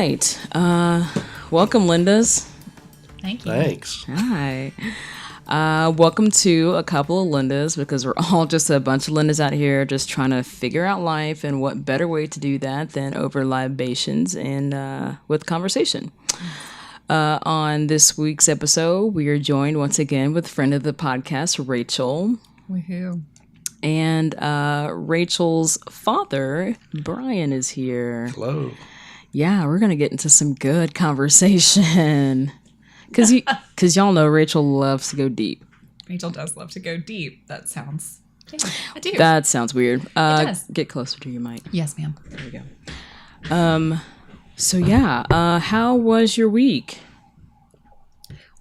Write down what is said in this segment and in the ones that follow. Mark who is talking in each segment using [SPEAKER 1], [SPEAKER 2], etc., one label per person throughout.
[SPEAKER 1] right. Welcome, Lindas.
[SPEAKER 2] Thank you.
[SPEAKER 3] Thanks.
[SPEAKER 1] Hi. Welcome to a couple of Lindas, because we're all just a bunch of Lindas out here just trying to figure out life, and what better way to do that than over libations and with conversation. On this week's episode, we are joined once again with friend of the podcast, Rachel.
[SPEAKER 2] Woohoo.
[SPEAKER 1] And Rachel's father, Brian, is here.
[SPEAKER 3] Hello.
[SPEAKER 1] Yeah, we're going to get into some good conversation. Because y'all know Rachel loves to go deep.
[SPEAKER 2] Rachel does love to go deep. That sounds... Yeah, I do.
[SPEAKER 1] That sounds weird. It
[SPEAKER 2] does.
[SPEAKER 1] Get closer to your mic.
[SPEAKER 2] Yes, ma'am.
[SPEAKER 1] There we go. So yeah, how was your week?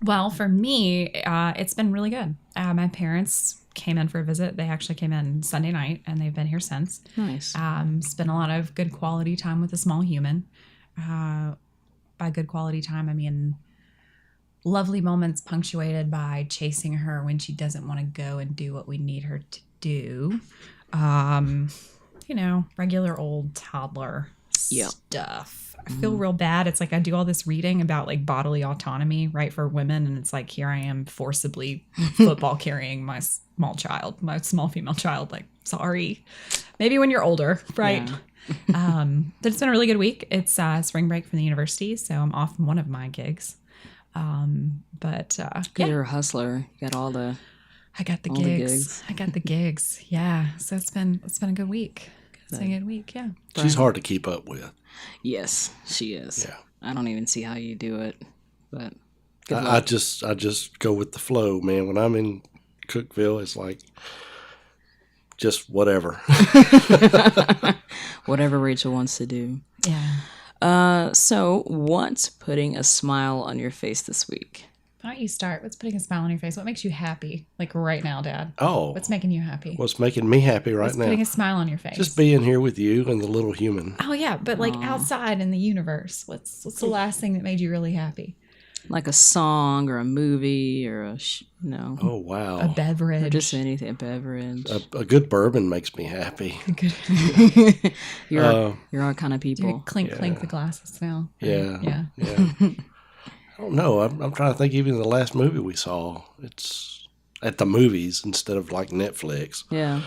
[SPEAKER 2] Well, for me, it's been really good. My parents came in for a visit. They actually came in Sunday night, and they've been here since.
[SPEAKER 1] Nice.
[SPEAKER 2] Spent a lot of good quality time with a small human. By good quality time, I mean lovely moments punctuated by chasing her when she doesn't want to go and do what we need her to do. Regular old toddler stuff. I feel real bad. It's like I do all this reading about like bodily autonomy, right, for women, and it's like here I am forcibly football carrying my small female child. Like, sorry. Maybe when you're older, right? Yeah. But it's been a really good week. It's spring break from the university, so I'm off one of my gigs.
[SPEAKER 1] You're a hustler. You got
[SPEAKER 2] I got the gigs. I got the gigs. Yeah. So it's been a good week. It's been a good week. Yeah.
[SPEAKER 3] She's hard to keep up with.
[SPEAKER 1] Yes, she is.
[SPEAKER 3] Yeah.
[SPEAKER 1] I don't even see how you do it, but
[SPEAKER 3] I just go with the flow, man. When I'm in Cookeville, it's like just whatever.
[SPEAKER 1] Whatever Rachel wants to do.
[SPEAKER 2] Yeah.
[SPEAKER 1] So what's putting a smile on your face this week?
[SPEAKER 2] Why don't you start? What's putting a smile on your face? What makes you happy? Like right now, Dad.
[SPEAKER 3] Oh.
[SPEAKER 2] What's making you happy?
[SPEAKER 3] What's making me happy now?
[SPEAKER 2] What's putting a smile on your face?
[SPEAKER 3] Just being here with you and the little human.
[SPEAKER 2] Oh, yeah. But like outside in the universe, what's the last thing that made you really happy?
[SPEAKER 1] Like a song or a movie or no.
[SPEAKER 3] Oh, wow.
[SPEAKER 2] A beverage.
[SPEAKER 1] Or just anything, a beverage.
[SPEAKER 3] A good bourbon makes me happy.
[SPEAKER 2] Good.
[SPEAKER 1] You're our kind of people.
[SPEAKER 2] Clink the glasses now.
[SPEAKER 3] Yeah. I don't know. I'm trying to think. Even the last movie we saw, it's at the movies instead of like Netflix.
[SPEAKER 1] Yeah.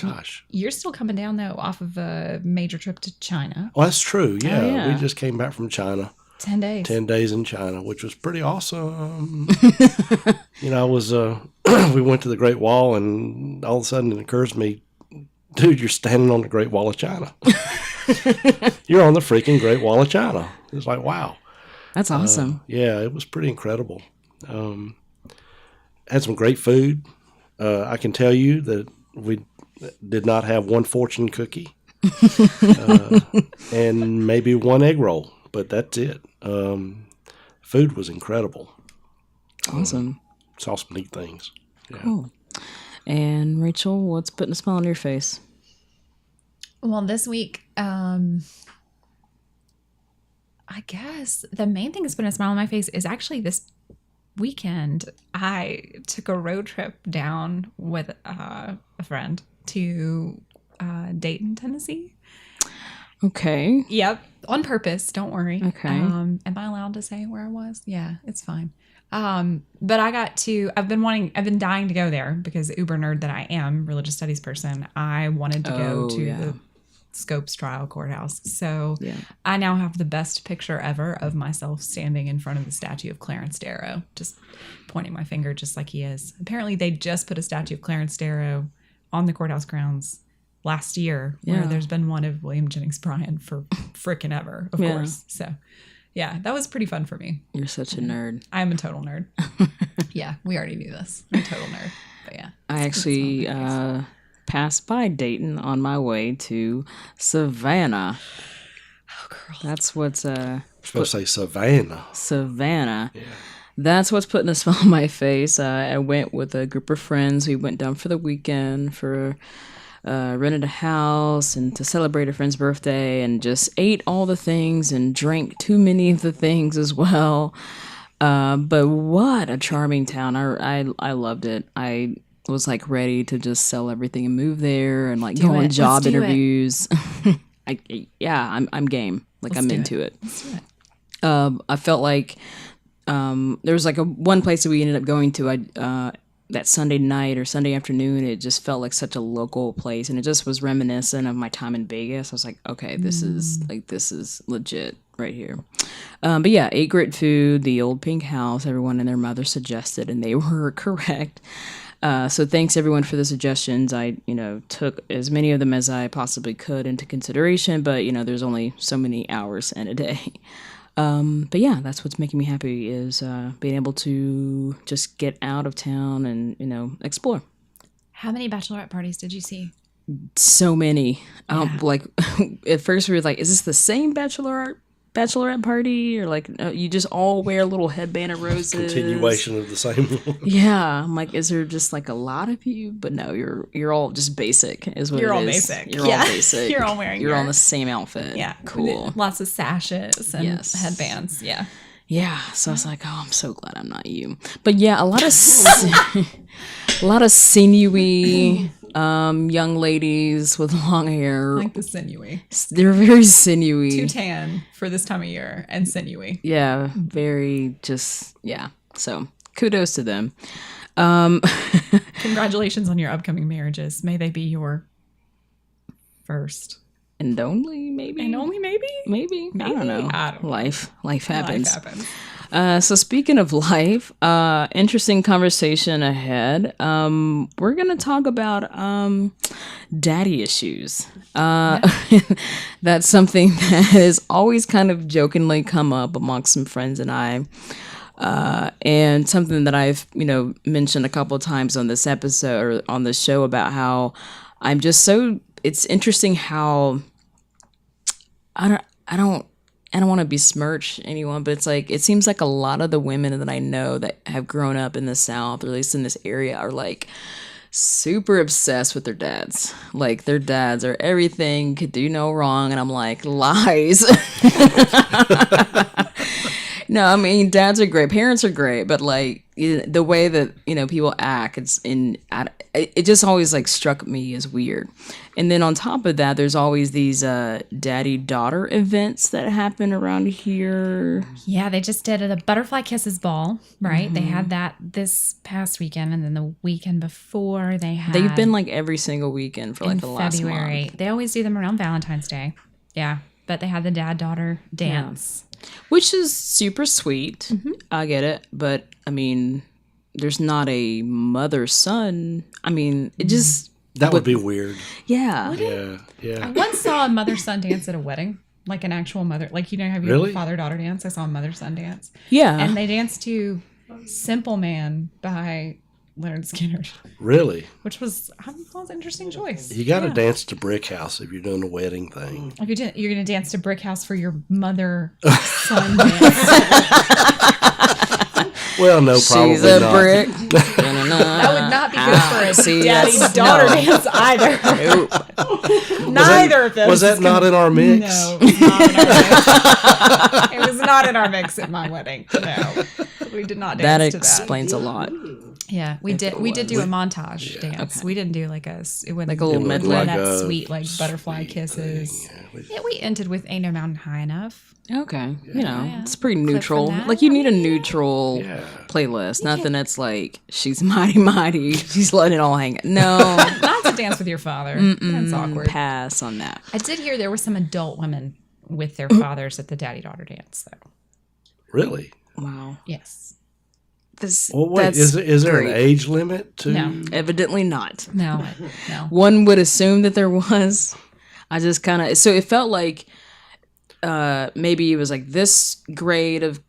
[SPEAKER 3] Gosh.
[SPEAKER 2] You're still coming down though off of a major trip to China.
[SPEAKER 3] Well, that's true. Yeah.
[SPEAKER 1] Oh, yeah.
[SPEAKER 3] We just came back from China.
[SPEAKER 2] 10 days.
[SPEAKER 3] 10 days in China, which was pretty awesome. I was, we went to the Great Wall, and all of a sudden it occurs to me, dude, you're standing on the Great Wall of China. You're on the freaking Great Wall of China. It's like, wow.
[SPEAKER 1] That's awesome.
[SPEAKER 3] Yeah, it was pretty incredible. Had some great food. I can tell you that we did not have one fortune cookie and maybe one egg roll. But that's it. Food was incredible.
[SPEAKER 1] Awesome.
[SPEAKER 3] Saw some neat things. Yeah.
[SPEAKER 1] Cool. And Rachel, what's putting a smile on your face?
[SPEAKER 2] Well, this week, I guess the main thing that's putting a smile on my face is actually this weekend. I took a road trip down with a friend to Dayton, Tennessee.
[SPEAKER 1] Okay.
[SPEAKER 2] Yep. On purpose. Don't worry.
[SPEAKER 1] Okay.
[SPEAKER 2] Am I allowed to say where I was? Yeah, it's fine. But I've been dying to go there because uber nerd that I am, religious studies person, I wanted to go to the Scopes trial courthouse. So I now have the best picture ever of myself standing in front of the statue of Clarence Darrow, just pointing my finger just like he is. Apparently they just put a statue of Clarence Darrow on the courthouse grounds last year, where there's been one of William Jennings Bryan for frickin' ever, of course. So, yeah, that was pretty fun for me.
[SPEAKER 1] You're such a nerd.
[SPEAKER 2] I'm a total nerd. Yeah, we already knew this. I'm a total nerd. But yeah.
[SPEAKER 1] I actually passed by Dayton on my way to Savannah.
[SPEAKER 2] Oh, girl.
[SPEAKER 1] That's what's...
[SPEAKER 3] I was supposed to say Savannah.
[SPEAKER 1] Savannah.
[SPEAKER 3] Yeah.
[SPEAKER 1] That's what's putting a smile on my face. I went with a group of friends. We went down for the weekend for... rented a house and to celebrate a friend's birthday, and just ate all the things and drank too many of the things as well. But what a charming town. I loved it. I was like ready to just sell everything and move there and like go on job interviews. I'm game. Like,
[SPEAKER 2] Let's
[SPEAKER 1] I'm
[SPEAKER 2] do
[SPEAKER 1] into it.
[SPEAKER 2] Let's do it.
[SPEAKER 1] I felt like there was like one place that we ended up going to. That Sunday night or Sunday afternoon, it just felt like such a local place, and it just was reminiscent of my time in Vegas. I was like, okay, this is legit right here. But yeah, ate great food. The old pink house, everyone and their mother suggested, and they were correct. So thanks everyone for the suggestions. I, took as many of them as I possibly could into consideration, but there's only so many hours in a day. But yeah, that's what's making me happy is being able to just get out of town and, explore.
[SPEAKER 2] How many bachelorette parties did you see?
[SPEAKER 1] So many. Like at first we were like, is this the same bachelorette party? Or like, you just all wear a little headband of roses.
[SPEAKER 3] Continuation of the same one.
[SPEAKER 1] Yeah. I'm like, is there just like a lot of you? But no, you're all just basic is what
[SPEAKER 2] You're
[SPEAKER 1] it
[SPEAKER 2] all
[SPEAKER 1] is.
[SPEAKER 2] basic.
[SPEAKER 1] You're all basic.
[SPEAKER 2] You're all wearing
[SPEAKER 1] You're all in the same outfit.
[SPEAKER 2] Yeah.
[SPEAKER 1] Cool.
[SPEAKER 2] Lots of sashes and headbands. Yeah.
[SPEAKER 1] Yeah, so I was like, oh, I'm so glad I'm not you. But yeah, a lot of sinewy young ladies with long hair.
[SPEAKER 2] I like the sinewy.
[SPEAKER 1] They're very sinewy.
[SPEAKER 2] Too tan for this time of year and sinewy.
[SPEAKER 1] Yeah, very just, yeah. So kudos to them.
[SPEAKER 2] Congratulations on your upcoming marriages. May they be your first.
[SPEAKER 1] And only maybe?
[SPEAKER 2] And only maybe?
[SPEAKER 1] Maybe. I don't know. Life happens. So speaking of life, interesting conversation ahead. We're going to talk about daddy issues. That's something that has always kind of jokingly come up amongst some friends and I. And something that I've, mentioned a couple of times on this episode or on the show about how I'm just so, it's interesting how I don't want to besmirch anyone, but it's like, it seems like a lot of the women that I know that have grown up in the South, or at least in this area, are like super obsessed with their dads. Like their dads are everything, could do no wrong. And I'm like, lies. No, I mean, dads are great. Parents are great. But like the way that, people act, it just always like struck me as weird. And then on top of that, there's always these daddy-daughter events that happen around here.
[SPEAKER 2] Yeah, they just did a Butterfly Kisses ball, right? Mm-hmm. They had that this past weekend, and then the weekend before
[SPEAKER 1] they've been like every single weekend for like the last month.
[SPEAKER 2] They always do them around Valentine's Day. Yeah, but they had the dad-daughter dance. Yeah.
[SPEAKER 1] Which is super sweet. Mm-hmm. I get it. But, I mean, there's not a mother-son. I mean, it just...
[SPEAKER 3] That would be weird.
[SPEAKER 1] Yeah.
[SPEAKER 3] Yeah.
[SPEAKER 2] I once saw a mother-son dance at a wedding. Like an actual mother... Like, have you
[SPEAKER 3] really?
[SPEAKER 2] A father-daughter dance? I saw a mother-son dance.
[SPEAKER 1] Yeah.
[SPEAKER 2] And they danced to Simple Man by Leonard Skinner.
[SPEAKER 3] Really?
[SPEAKER 2] Which was an interesting choice.
[SPEAKER 3] You got to dance to Brick House if you're doing a wedding thing.
[SPEAKER 2] If you're going to dance to Brick House for your mother-son dance.
[SPEAKER 3] Well, no, probably
[SPEAKER 1] She's a
[SPEAKER 3] not.
[SPEAKER 1] brick.
[SPEAKER 2] That would not be good for a daddy-daughter dance either.
[SPEAKER 1] Nope.
[SPEAKER 2] Neither of them.
[SPEAKER 3] Was that not in our mix?
[SPEAKER 2] No, it was not in our mix. It was not in our mix at my wedding. No, we did not dance to that.
[SPEAKER 1] That explains a lot.
[SPEAKER 2] Yeah, we did do a montage dance. Okay. We didn't do like a
[SPEAKER 1] little medley.
[SPEAKER 2] That sweet like butterfly kisses. Yeah, we ended with Ain't No Mountain High Enough.
[SPEAKER 1] Okay, it's pretty neutral. Like you need a neutral playlist, nothing that's like she's mighty mighty. She's letting it all hang. No,
[SPEAKER 2] not to dance with your father. That's awkward.
[SPEAKER 1] Pass on that.
[SPEAKER 2] I did hear there were some adult women with their fathers at the daddy-daughter dance, though.
[SPEAKER 3] Really?
[SPEAKER 2] Wow. Yes.
[SPEAKER 3] Wait, is there an age limit to?
[SPEAKER 2] No,
[SPEAKER 1] evidently not.
[SPEAKER 2] No.
[SPEAKER 1] One would assume that there was. I just kind of so it felt like maybe it was like this grade of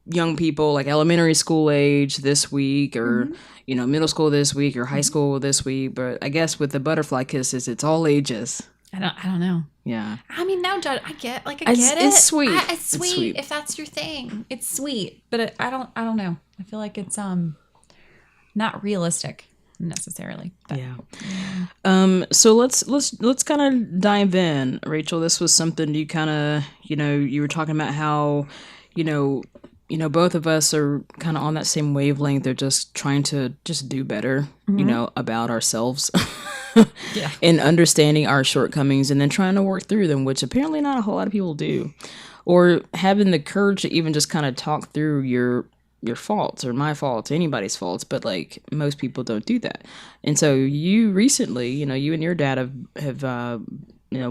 [SPEAKER 1] young people, like elementary school age this week, or middle school this week, or high school this week. But I guess with the butterfly kisses, it's all ages.
[SPEAKER 2] I don't know.
[SPEAKER 1] Yeah.
[SPEAKER 2] I mean, now, Judd, I get it.
[SPEAKER 1] It's sweet.
[SPEAKER 2] It's sweet if that's your thing. It's sweet, but I don't know. I feel like it's not realistic necessarily. But.
[SPEAKER 1] Yeah. So let's kind of dive in, Rachel. This was something you kind of you were talking about how both of us are kind of on that same wavelength. They're just trying to just do better, about ourselves. in understanding our shortcomings and then trying to work through them, which apparently not a whole lot of people do. Or having the courage to even just kind of talk through your faults or my faults, anybody's faults, but like most people don't do that. And so you recently, you and your dad have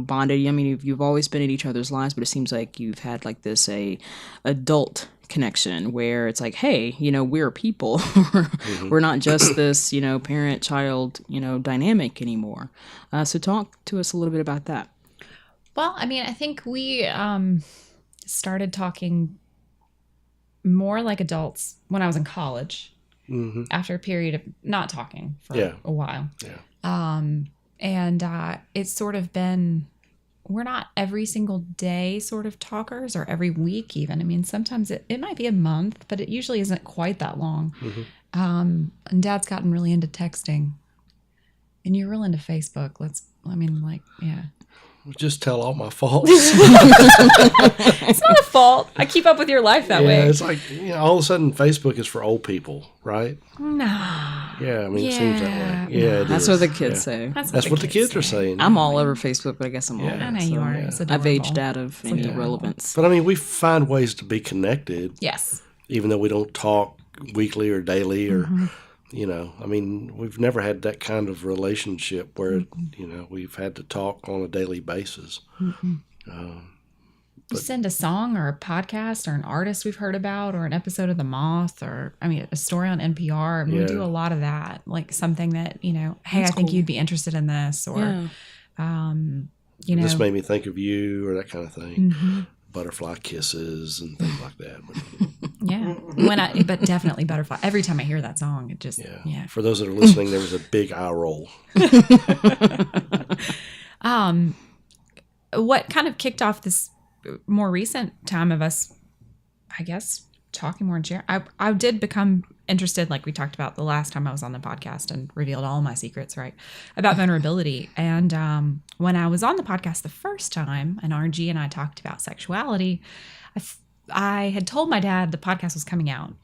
[SPEAKER 1] bonded. I mean, you've always been in each other's lives, but it seems like you've had like this adult connection where it's like, hey, we're people. We're not just this, parent-child, dynamic anymore. So talk to us a little bit about that.
[SPEAKER 2] Well, I mean, I think we started talking more like adults when I was in college, after a period of not talking for a while.
[SPEAKER 3] Yeah.
[SPEAKER 2] And it's sort of been, we're not every single day sort of talkers or every week even. I mean, sometimes it might be a month, but it usually isn't quite that long. And Dad's gotten really into texting. And you're real into Facebook.
[SPEAKER 3] Just tell all my faults.
[SPEAKER 2] It's not a fault. I keep up with your life that way.
[SPEAKER 3] It's like, all of a sudden Facebook is for old people, right?
[SPEAKER 2] No.
[SPEAKER 3] Yeah, I mean, it seems that way. Yeah,
[SPEAKER 1] that's what the kids say.
[SPEAKER 3] That's what the kids are saying.
[SPEAKER 1] I'm all over Facebook, but I guess I'm old.
[SPEAKER 2] I know you are.
[SPEAKER 3] Yeah.
[SPEAKER 2] It's adorable.
[SPEAKER 1] I've aged out of any relevance.
[SPEAKER 3] But I mean, we find ways to be connected.
[SPEAKER 2] Yes.
[SPEAKER 3] Even though we don't talk weekly or daily or, I mean, we've never had that kind of relationship where, we've had to talk on a daily basis.
[SPEAKER 2] You send a song or a podcast or an artist we've heard about or an episode of The Moth or, a story on NPR. And we do a lot of that, like something that, hey,
[SPEAKER 1] That's
[SPEAKER 2] I think
[SPEAKER 1] cool.
[SPEAKER 2] you'd be interested in this or,
[SPEAKER 3] This made me think of you or that kind of thing. Butterfly kisses and things like that.
[SPEAKER 2] But definitely Butterfly. Every time I hear that song, it just,
[SPEAKER 3] For those that are listening, there was a big eye roll.
[SPEAKER 2] What kind of kicked off this more recent time of us, I guess, talking more and sharing? I did become interested, like we talked about the last time I was on the podcast and revealed all my secrets, right, about vulnerability. And when I was on the podcast the first time and RG and I talked about sexuality, I had told my dad the podcast was coming out.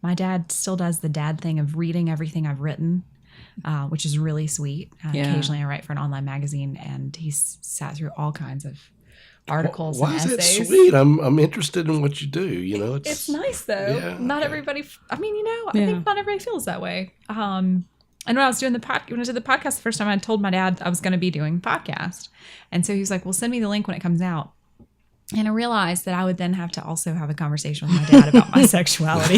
[SPEAKER 2] My dad still does the dad thing of reading everything I've written, which is really sweet. Occasionally I write for an online magazine and he's sat through all kinds of articles
[SPEAKER 3] Why
[SPEAKER 2] and
[SPEAKER 3] is
[SPEAKER 2] essays.
[SPEAKER 3] that sweet? I'm interested in what you do.
[SPEAKER 2] It's nice though.
[SPEAKER 3] Yeah,
[SPEAKER 2] not everybody. I think not everybody feels that way. And when I was doing when I did the podcast the first time, I told my dad I was going to be doing a podcast, and so he was like, "Well, send me the link when it comes out." And I realized that I would then have to also have a conversation with my dad about my sexuality.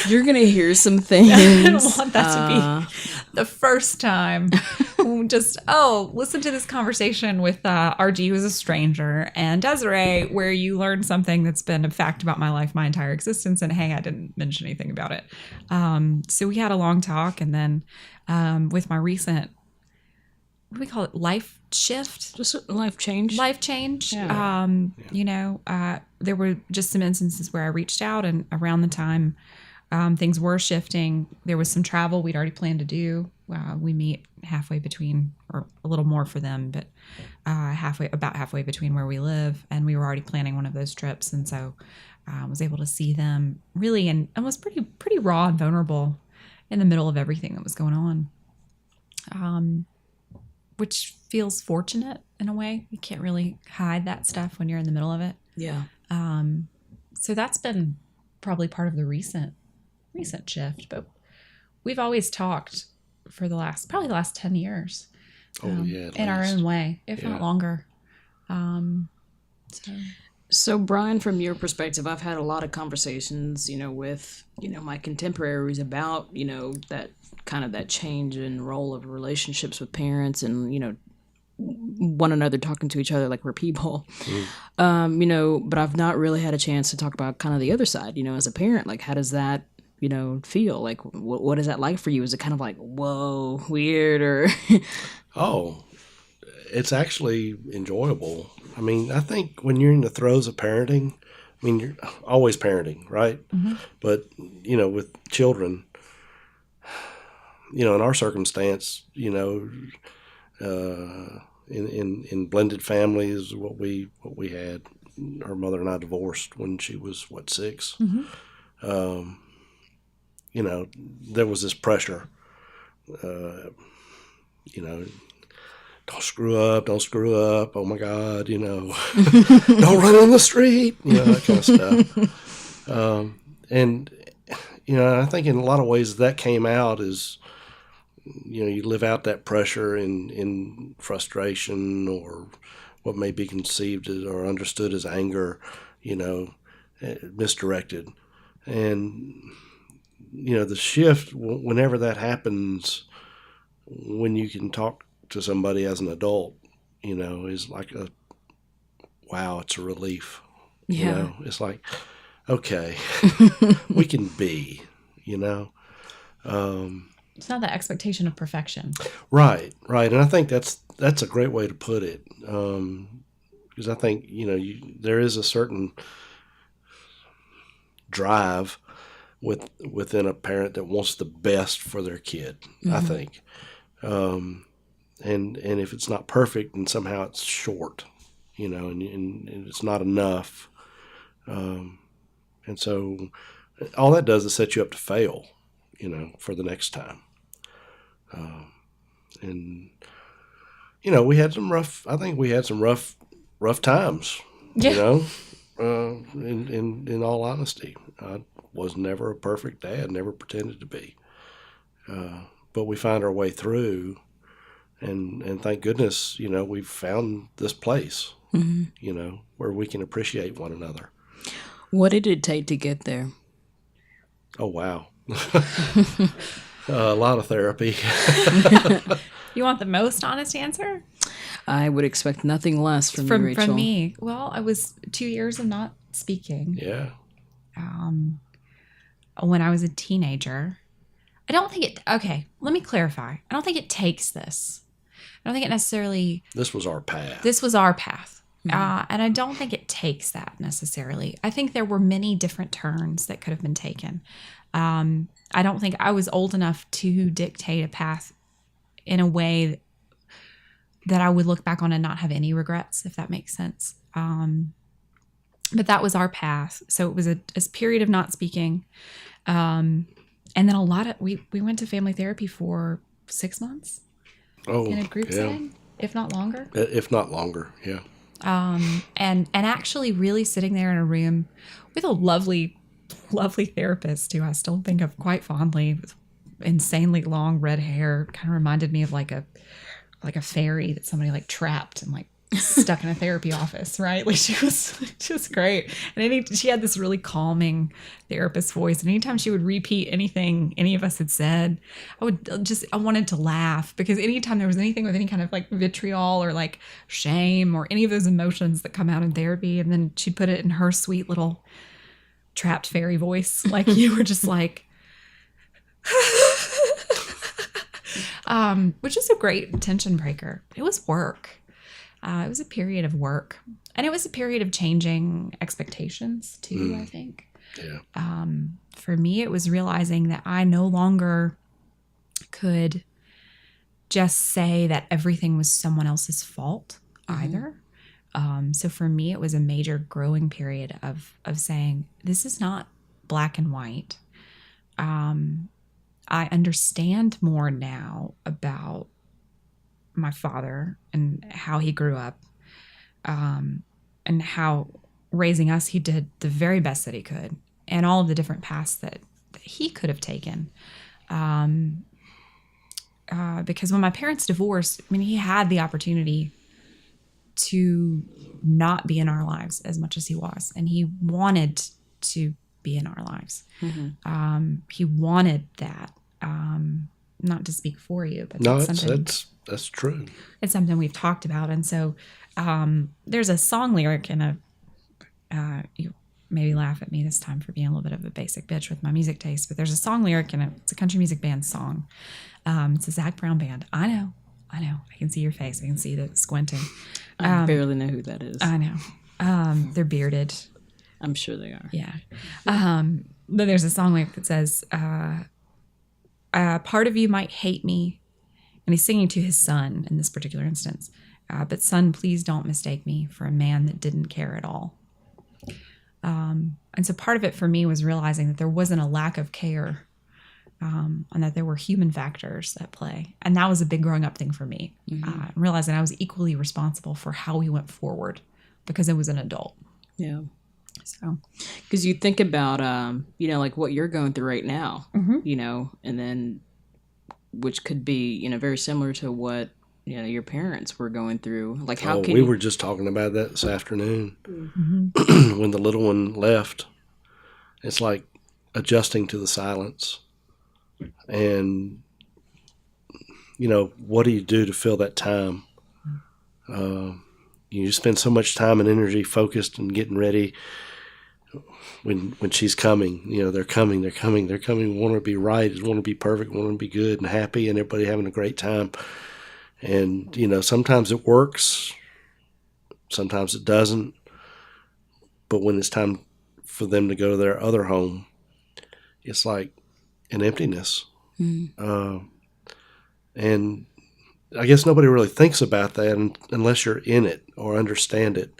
[SPEAKER 1] You're going to hear some things.
[SPEAKER 2] I don't want that to be the first time. Just, listen to this conversation with RG, who's a stranger, and Desiree, where you learn something that's been a fact about my life my entire existence. And hey, I didn't mention anything about it. So we had a long talk. And then with my recent, what do we call it? Life shift?
[SPEAKER 1] Just life change.
[SPEAKER 2] Life change. Yeah. There were just some instances where I reached out, and around the time things were shifting, there was some travel we'd already planned to do. We meet halfway between, or a little more for them, but about halfway between where we live, and we were already planning one of those trips, and so I was able to see them really, and was pretty raw and vulnerable in the middle of everything that was going on. Which feels fortunate in a way. You can't really hide that stuff when you're in the middle of it.
[SPEAKER 1] Yeah.
[SPEAKER 2] So that's been probably part of the recent shift, but we've always talked for the last 10 years. In our own way, if not longer.
[SPEAKER 1] So Brian, from your perspective, I've had a lot of conversations, with, my contemporaries about, that change in role of relationships with parents and, one another talking to each other like we're people. But I've not really had a chance to talk about kind of the other side, as a parent. Like, how does that, feel? Like, what is that like for you? Is it kind of like, whoa, weird, or?
[SPEAKER 3] It's actually enjoyable. I mean, I think when you're in the throes of parenting, you're always parenting, right? But, with children, in our circumstance, in blended families, what we had, our mother and I divorced when she was 6. There was this pressure you know, don't screw up, don't screw up. Oh my God, don't run in the street, that kind of stuff. And, I think in a lot of ways that came out is, you live out that pressure in frustration or what may be conceived as or understood as anger, misdirected. And, the shift, whenever that happens, when you can talk to somebody as an adult, is like wow, it's a relief.
[SPEAKER 1] Yeah.
[SPEAKER 3] It's like, okay, we can be,
[SPEAKER 2] It's not the expectation of perfection.
[SPEAKER 3] Right. And I think that's a great way to put it. Because I think, there is a certain drive within a parent that wants the best for their kid, I think. And if it's not perfect, then somehow it's short, and it's not enough. And so all that does is set you up to fail, for the next time. And, we had some rough times,
[SPEAKER 2] Yeah.
[SPEAKER 3] In all honesty. I was never a perfect dad, never pretended to be. But we find our way through, and thank goodness, we've found this place, where we can appreciate one another.
[SPEAKER 1] What did it take to get there?
[SPEAKER 3] Oh, wow. A lot of therapy.
[SPEAKER 2] You want the most honest answer?
[SPEAKER 1] I would expect nothing less from you, Rachel.
[SPEAKER 2] From me. Well, I was 2 years of not speaking.
[SPEAKER 3] Yeah.
[SPEAKER 2] When I was a teenager. I don't think okay, let me clarify. I don't think it takes this. I don't think it necessarily...
[SPEAKER 3] This was our path.
[SPEAKER 2] Mm-hmm. And I don't think it takes that necessarily. I think there were many different turns that could have been taken. I don't think I was old enough to dictate a path in a way that I would look back on and not have any regrets, if that makes sense. But that was our path. So it was a period of not speaking. And then we went to family therapy for 6 months in a group setting, if not longer.
[SPEAKER 3] If not longer, yeah.
[SPEAKER 2] And actually really sitting there in a room with a lovely therapist who I still think of quite fondly, with insanely long red hair, kind of reminded me of like a fairy that somebody like trapped and like stuck in a therapy office, right? Like she was great. And she had this really calming therapist voice. And anytime she would repeat anything any of us had said, I wanted to laugh, because anytime there was anything with any kind of like vitriol or like shame or any of those emotions that come out in therapy, and then she'd put it in her sweet little trapped fairy voice, like you were just like, which is a great tension breaker. It was work. It was a period of work, and it was a period of changing expectations too, I think.
[SPEAKER 3] Yeah.
[SPEAKER 2] For me, it was realizing that I no longer could just say that everything was someone else's fault either. So for me, it was a major growing period of saying, this is not black and white. I understand more now about my father and how he grew up, and how raising us, he did the very best that he could, and all of the different paths that he could have taken. Because when my parents divorced, I mean, he had the opportunity to not be in our lives as much as he was, and he wanted to be in our lives. Mm-hmm. He wanted that. Not to speak for you, but
[SPEAKER 3] that's true.
[SPEAKER 2] It's something we've talked about. And so there's a song lyric in you maybe laugh at me this time for being a little bit of a basic bitch with my music taste, but there's a song lyric it's a country music band song. It's a Zac Brown band. I know. I can see your face. I can see the squinting.
[SPEAKER 1] I barely know who that is.
[SPEAKER 2] I know. They're bearded.
[SPEAKER 1] I'm sure they are.
[SPEAKER 2] Yeah. But there's a song lyric that says, part of you might hate me. And he's singing to his son in this particular instance. But son, please don't mistake me for a man that didn't care at all. And so part of it for me was realizing that there wasn't a lack of care and that there were human factors at play. And that was a big growing up thing for me, realizing I was equally responsible for how we went forward because I was an adult.
[SPEAKER 1] Yeah.
[SPEAKER 2] So,
[SPEAKER 1] because you think about, like what you're going through right now, and then which could be, very similar to what, your parents were going through. Like, how can
[SPEAKER 3] we were just talking about that this afternoon when the little one left. It's like adjusting to the silence. And, what do you do to fill that time? You spend so much time and energy focused and getting ready when she's coming. They're coming. Want to be right, want to be perfect, want to be good and happy, and everybody having a great time. And, sometimes it works, sometimes it doesn't. But when it's time for them to go to their other home, it's like an emptiness. And I guess nobody really thinks about that unless you're in it or understand it.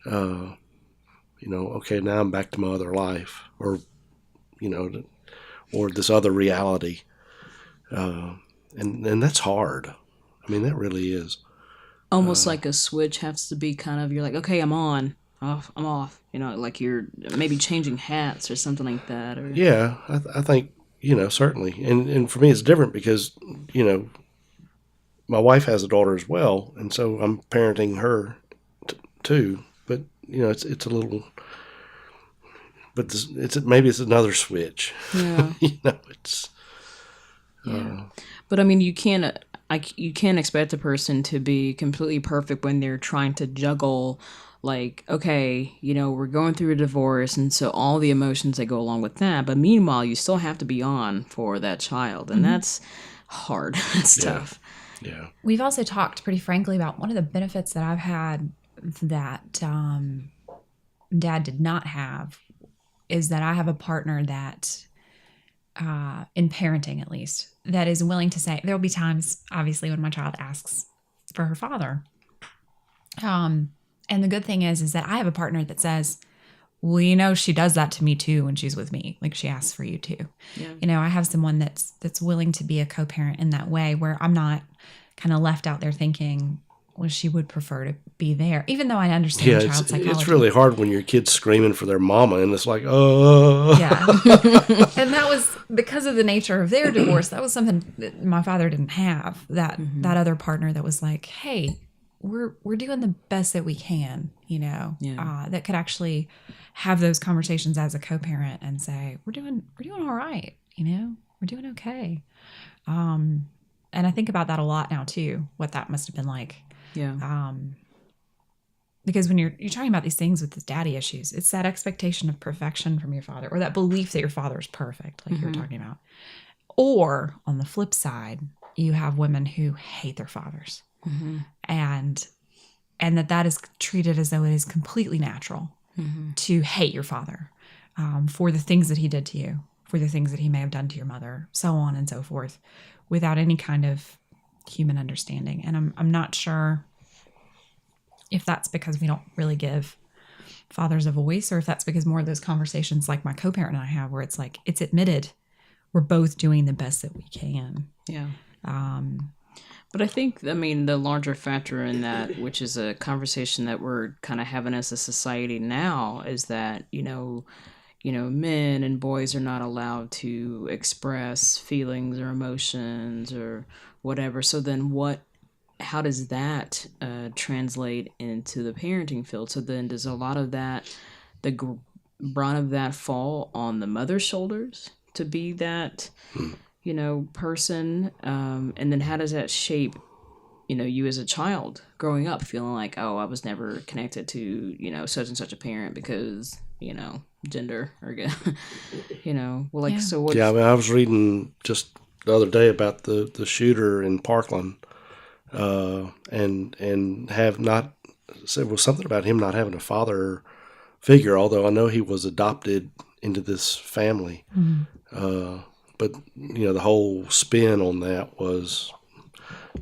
[SPEAKER 3] Okay, now I'm back to my other life, or this other reality. And that's hard. I mean, that really is.
[SPEAKER 1] Almost like a switch has to be kind of, you're like, okay, I'm on, I'm off. Like you're maybe changing hats or something like that. Or
[SPEAKER 3] yeah, I think, certainly. And for me, it's different because, my wife has a daughter as well, and so I'm parenting her too. But it's a little, but maybe it's another switch.
[SPEAKER 1] Yeah,
[SPEAKER 3] it's.
[SPEAKER 1] Yeah. But I mean, you can't expect a person to be completely perfect when they're trying to juggle. Like, okay, we're going through a divorce, and so all the emotions that go along with that. But meanwhile, you still have to be on for that child, and that's hard. That's tough.
[SPEAKER 3] Yeah.
[SPEAKER 2] We've also talked pretty frankly about one of the benefits that I've had that Dad did not have is that I have a partner that, in parenting at least, that is willing to say, there'll be times, obviously, when my child asks for her father. And the good thing is that I have a partner that says, well, she does that to me too when she's with me. Like she asks for you too. Yeah. I have someone that's willing to be a co-parent in that way where I'm not kind of left out there thinking, well, she would prefer to be there, even though I understand child psychology.
[SPEAKER 3] It's really hard when your kid's screaming for their mama and it's like, oh.
[SPEAKER 2] Yeah. And that was because of the nature of their divorce. That was something that my father didn't have, that other partner that was like, hey, we're doing the best that we can, that could actually have those conversations as a co-parent and say, we're doing all right. We're doing okay. And I think about that a lot now too, what that must've been like.
[SPEAKER 1] Yeah.
[SPEAKER 2] Because when you're talking about these things with the daddy issues, it's that expectation of perfection from your father, or that belief that your father is perfect, like you were talking about. Or on the flip side, you have women who hate their fathers. And that is treated as though it is completely natural to hate your father for the things that he did to you, for the things that he may have done to your mother, so on and so forth, without any kind of human understanding. And I'm not sure if that's because we don't really give fathers a voice, or if that's because more of those conversations like my co-parent and I have, where it's like, it's admitted we're both doing the best that we can.
[SPEAKER 1] Yeah. But I think, the larger factor in that, which is a conversation that we're kind of having as a society now, is that, men and boys are not allowed to express feelings or emotions or whatever. So then how does that translate into the parenting field? So then does a lot of that, the brunt of that fall on the mother's shoulders to be that person, and then how does that shape, you as a child growing up, feeling like, oh, I was never connected to, such and such a parent because, gender or, so what?
[SPEAKER 3] Yeah, I was reading just the other day about the shooter in Parkland, and have not, said was something about him not having a father figure, although I know he was adopted into this family. But, the whole spin on that was,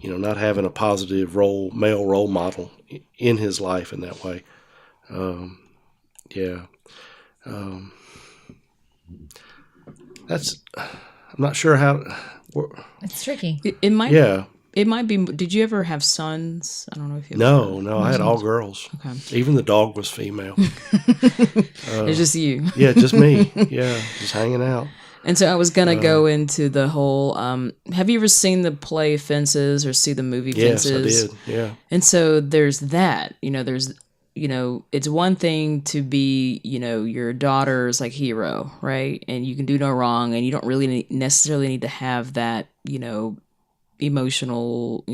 [SPEAKER 3] not having a positive male role model in his life in that way. That's, not sure how.
[SPEAKER 2] It's tricky.
[SPEAKER 1] It might.
[SPEAKER 3] Yeah.
[SPEAKER 1] It might be. Did you ever have sons? I don't know if you.
[SPEAKER 3] No, I had all girls.
[SPEAKER 1] Okay.
[SPEAKER 3] Even the dog was female.
[SPEAKER 1] It's just you.
[SPEAKER 3] Yeah, just me. Yeah, just hanging out.
[SPEAKER 1] And so I was gonna go into the whole. Have you ever seen the play Fences or see the movie Fences?
[SPEAKER 3] Yes, I did. Yeah.
[SPEAKER 1] And so there's that. There's. It's one thing to be, your daughter's like hero, right? And you can do no wrong, and you don't really necessarily need to have that, emotional,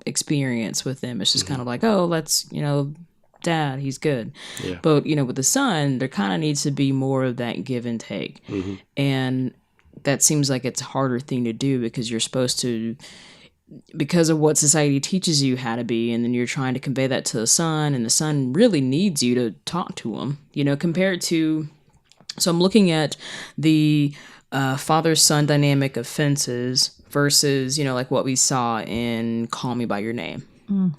[SPEAKER 1] experience with them. It's just kind of like, oh, let's, dad, he's good.
[SPEAKER 3] Yeah.
[SPEAKER 1] But, with the son, there kind of needs to be more of that give and take.
[SPEAKER 3] Mm-hmm.
[SPEAKER 1] And that seems like it's a harder thing to do because you're supposed to, because of what society teaches you how to be, and then you're trying to convey that to the son, and the son really needs you to talk to him, compared to, so I'm looking at the father-son dynamic of Fences versus, like what we saw in Call Me By Your Name. I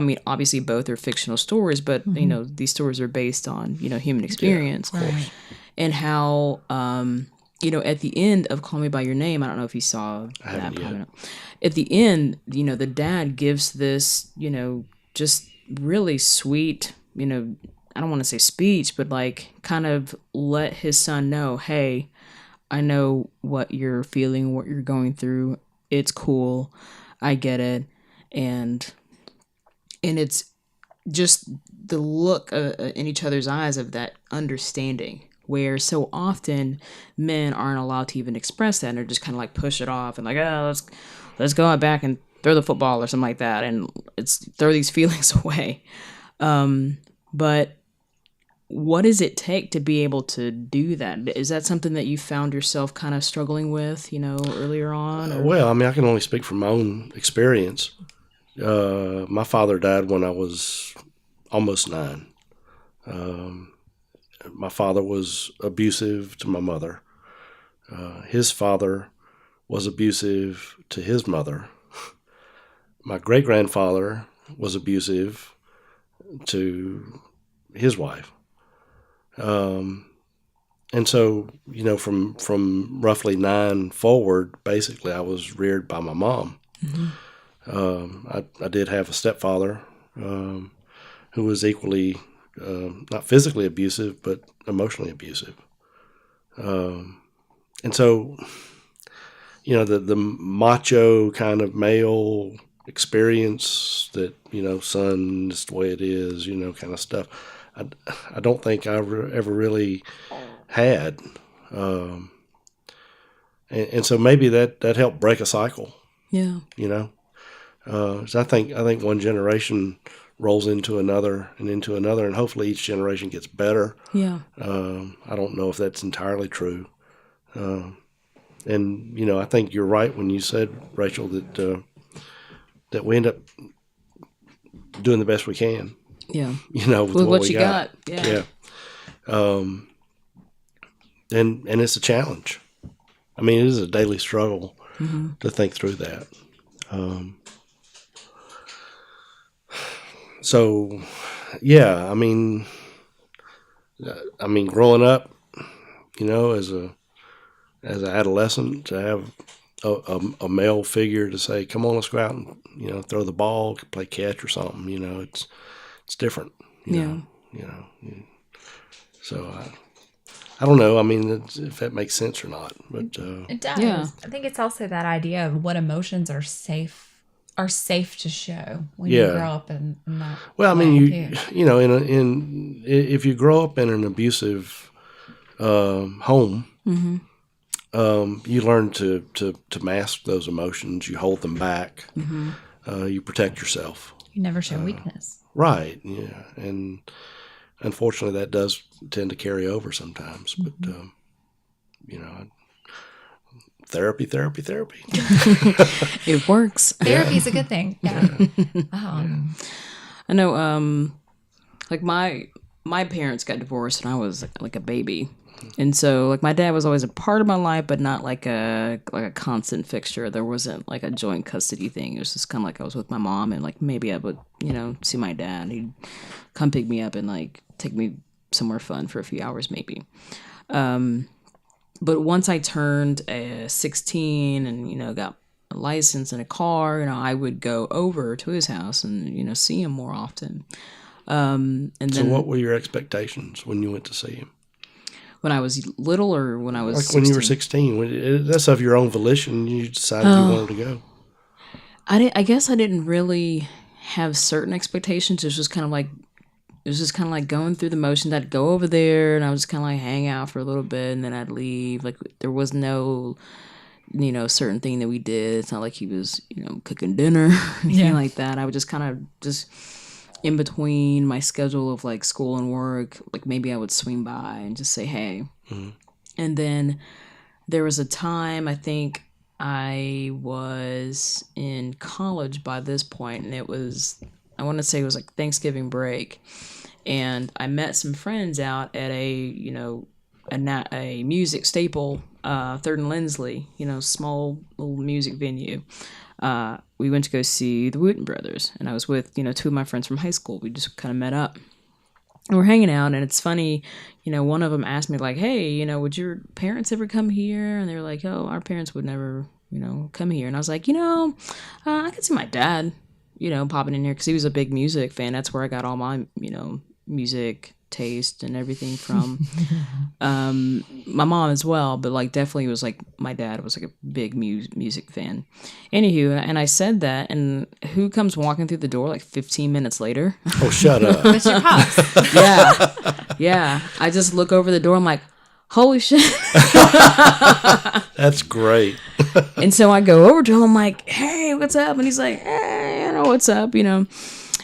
[SPEAKER 1] mean, obviously both are fictional stories, but, these stories are based on, human experience.
[SPEAKER 2] Yeah, right.
[SPEAKER 1] And how, at the end of Call Me By Your Name, I don't know if you saw that. At the end, the dad gives this, just really sweet, I don't want to say speech, but like kind of let his son know, hey, I know what you're feeling, what you're going through. It's cool. I get it. And it's just the look in each other's eyes of that understanding, where so often men aren't allowed to even express that, and they're just kind of like push it off and like, oh, let's go out back and throw the football or something like that, and it's throw these feelings away. But what does it take to be able to do that? Is that something that you found yourself kind of struggling with, earlier on? Or?
[SPEAKER 3] Well, I mean, I can only speak from my own experience. My father died when I was almost 9. My father was abusive to my mother. His father was abusive to his mother. My great-grandfather was abusive to his wife. And so, from roughly 9 forward, basically I was reared by my mom. Mm-hmm. I did have a stepfather who was equally not physically abusive, but emotionally abusive. And so, the macho kind of male experience that, son, this is the way it is, kind of stuff. I don't think I ever really had. And so maybe that helped break a cycle.
[SPEAKER 1] Yeah.
[SPEAKER 3] So I think one generation rolls into another, and hopefully each generation gets better.
[SPEAKER 1] Yeah.
[SPEAKER 3] I don't know if that's entirely true. And, I think you're right when you said, Rachel, that we end up doing the best we can.
[SPEAKER 1] Yeah.
[SPEAKER 3] With
[SPEAKER 1] what you got. Yeah.
[SPEAKER 3] And it's a challenge. I mean, it is a daily struggle to think through that. So, yeah, I mean, growing up, as an adolescent, to have a male figure to say, "Come on, let's go out and throw the ball, play catch or something." It's different. You know. So I don't know. I mean, if that makes sense or not, but
[SPEAKER 2] it does.
[SPEAKER 1] Yeah.
[SPEAKER 2] I think it's also that idea of what emotions are safe to show when you grow up in that.
[SPEAKER 3] Well, I mean, if you grow up in an abusive home, you learn to mask those emotions. You hold them back. You protect yourself.
[SPEAKER 2] You never show weakness.
[SPEAKER 3] Right. Yeah, and unfortunately, that does tend to carry over sometimes. But therapy.
[SPEAKER 1] It works.
[SPEAKER 2] Therapy is a good thing. Yeah.
[SPEAKER 1] I know, like my parents got divorced when I was like a baby. And so like my dad was always a part of my life, but not like a constant fixture. There wasn't like a joint custody thing. It was just kind of like I was with my mom, and like maybe I would, see my dad. He'd come pick me up and like take me somewhere fun for a few hours maybe. But once I turned 16 and, got a license and a car, I would go over to his house and, see him more often. And
[SPEAKER 3] So
[SPEAKER 1] then
[SPEAKER 3] what were your expectations when you went to see him?
[SPEAKER 1] when I was little or when I was
[SPEAKER 3] Like
[SPEAKER 1] 16?
[SPEAKER 3] when you were 16, that's of your own volition. You decided you wanted to go.
[SPEAKER 1] I guess I didn't really have certain expectations. It was just kind of like going through the motions. I'd go over there and I would just kind of like hang out for a little bit and then I'd leave. Like there was no, certain thing that we did. It's not like he was, cooking dinner or anything like that. I would just kind of just in between my schedule of like school and work, like maybe I would swing by and just say, hey. Mm-hmm. And then there was a time, I think I was in college by this point, and I want to say it was like Thanksgiving break. And I met some friends out at a music staple, 3rd and Lindsley, small little music venue. We went to go see the Wooten Brothers, and I was with, 2 of my friends from high school. We just kind of met up. And we're hanging out, and it's funny, one of them asked me, like, hey, would your parents ever come here? And they were like, oh, our parents would never, come here. And I was like, I could see my dad, popping in here, because he was a big music fan. That's where I got all my, music taste and everything from. My mom as well, but like definitely was like my dad was like a big music fan. Anywho, and I said that, and who comes walking through the door like 15 minutes later?
[SPEAKER 3] Oh, shut up.
[SPEAKER 2] It's your pops.
[SPEAKER 1] Yeah. I just look over the door. I'm like, holy shit.
[SPEAKER 3] That's great.
[SPEAKER 1] And so I go over to him. I'm like, hey, what's up? And he's like, hey, what's up?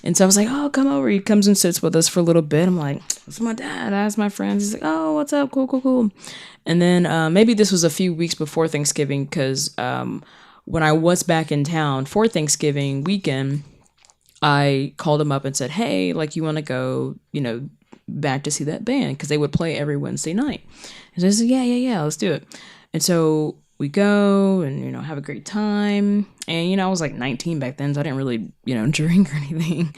[SPEAKER 1] And so I was like, oh, come over. He comes and sits with us for a little bit. I'm like, it's my dad. I asked my friends. He's like, oh, what's up? Cool. And then maybe this was a few weeks before Thanksgiving, because when I was back in town for Thanksgiving weekend, I called him up and said, hey, like, you want to go, back to see that band? Because they would play every Wednesday night. And so I said, yeah, let's do it. And so we go and, have a great time. And, I was like 19 back then, so I didn't really, drink or anything.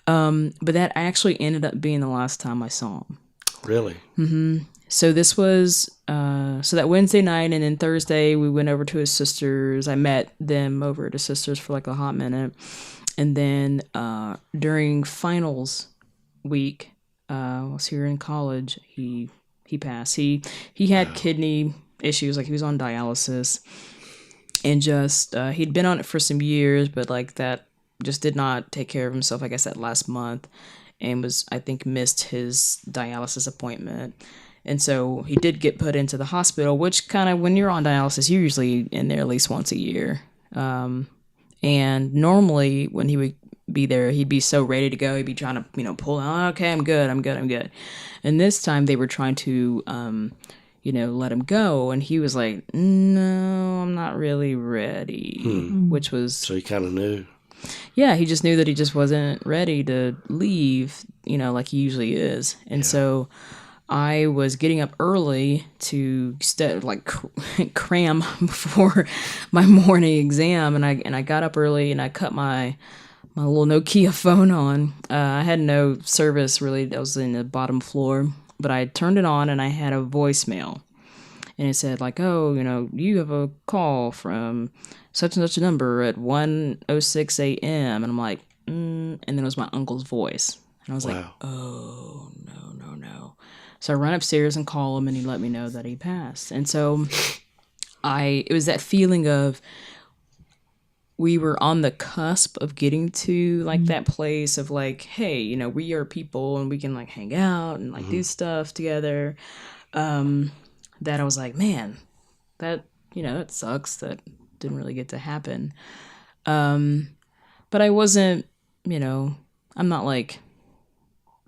[SPEAKER 1] But that actually ended up being the last time I saw him.
[SPEAKER 3] Really?
[SPEAKER 1] Mm-hmm. So this was, so that Wednesday night, and then Thursday we went over to his sister's. I met them over at his sister's for like a hot minute. And then during finals week, I was here in college, he passed. He had kidney issues, like he was on dialysis, and just he'd been on it for some years, but like that just did not take care of himself, I guess, that last month, and was, I think, missed his dialysis appointment. And so he did get put into the hospital, which kind of, when you're on dialysis, you're usually in there at least once a year. And normally when he would be there, he'd be so ready to go. He'd be trying to, pull out, okay, I'm good. And this time they were trying to, let him go. And he was like, no, I'm not really ready, which was...
[SPEAKER 3] So he kind of knew.
[SPEAKER 1] Yeah, he just knew that he just wasn't ready to leave, like he usually is. And so I was getting up early to cram before my morning exam. And I got up early and I cut my little Nokia phone on. I had no service really. I was in the bottom floor, but I turned it on and I had a voicemail. And it said like, oh, you have a call from such and such a number at 1:06 a.m. And I'm like, and then it was my uncle's voice. And I was like, oh, no. So I run upstairs and call him, and he let me know that he passed. And so it was that feeling of, we were on the cusp of getting to like that place of like, hey, we are people and we can like hang out and like do stuff together. That I was like, man, that, that sucks. That didn't really get to happen. But I wasn't, I'm not like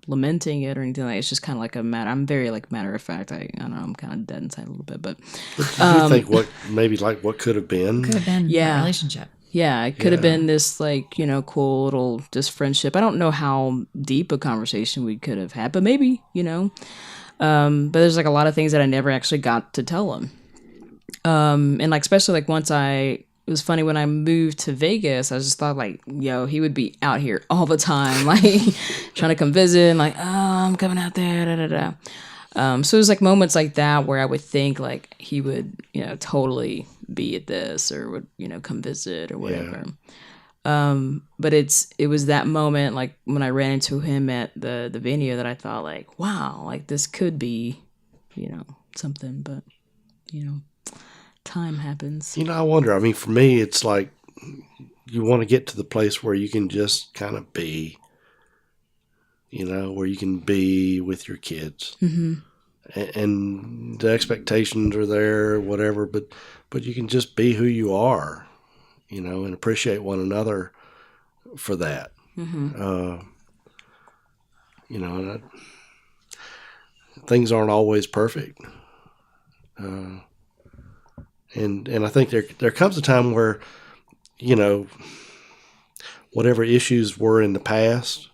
[SPEAKER 1] lamenting it or anything like. It's just kind of like I'm very like matter of fact. I don't know, I'm kind of dead inside a little bit, but
[SPEAKER 3] you think what could have been?
[SPEAKER 2] Could have been a relationship.
[SPEAKER 1] Yeah, it could have been this like, cool little just friendship. I don't know how deep a conversation we could have had, but maybe, but there's like a lot of things that I never actually got to tell him. And like, especially like it was funny when I moved to Vegas, I just thought like, yo, he would be out here all the time, like trying to come visit and like, oh, I'm coming out there, So it was like moments like that where I would think like he would, totally be at this or would, come visit or whatever. But it was that moment, like when I ran into him at the venue, that I thought like, wow, like this could be, something, but, time happens.
[SPEAKER 3] I wonder, I mean, for me, it's like you want to get to the place where you can just kind of be, where you can be with your kids. Mm-hmm. And the expectations are there, whatever, but you can just be who you are, and appreciate one another for that. Mm-hmm. And things aren't always perfect. And I think there comes a time where, whatever issues were in the past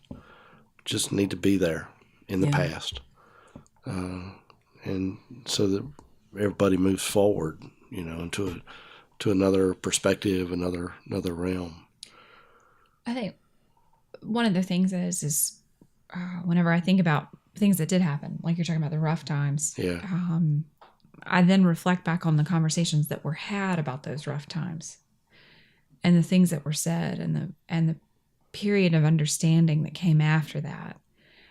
[SPEAKER 3] just need to be there in the past. And so that everybody moves forward, into another perspective, another realm.
[SPEAKER 2] I think one of the things is whenever I think about things that did happen, like you're talking about the rough times, I then reflect back on the conversations that were had about those rough times and the things that were said and the period of understanding that came after that.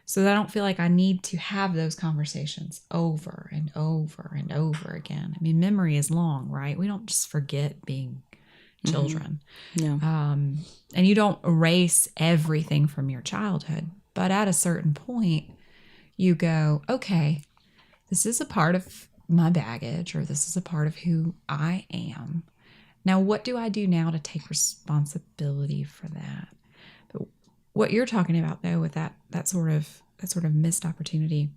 [SPEAKER 2] So that I don't feel like I need to have those conversations over and over and over again. I mean, memory is long, right? We don't just forget being children.
[SPEAKER 1] Mm-hmm. Yeah.
[SPEAKER 2] And you don't erase everything from your childhood. But at a certain point, you go, okay, this is a part of my baggage, or this is a part of who I am. Now, what do I do now to take responsibility for that? But what you're talking about, though, with that sort of missed opportunity,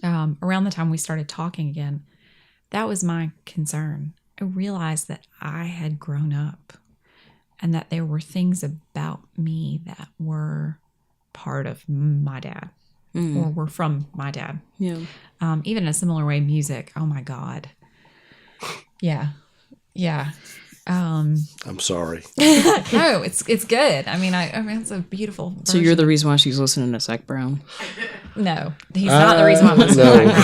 [SPEAKER 2] around the time we started talking again, that was my concern. I realized that I had grown up and that there were things about me that were part of my dad or were from my dad.
[SPEAKER 1] Yeah.
[SPEAKER 2] Even in a similar way, music. Oh my God. Yeah. Yeah.
[SPEAKER 3] I'm sorry.
[SPEAKER 2] No, it's good. I mean, it's a beautiful version.
[SPEAKER 1] So you're the reason why she's listening to Zach Brown?
[SPEAKER 2] No, he's not the reason why I'm listening
[SPEAKER 3] no.
[SPEAKER 2] to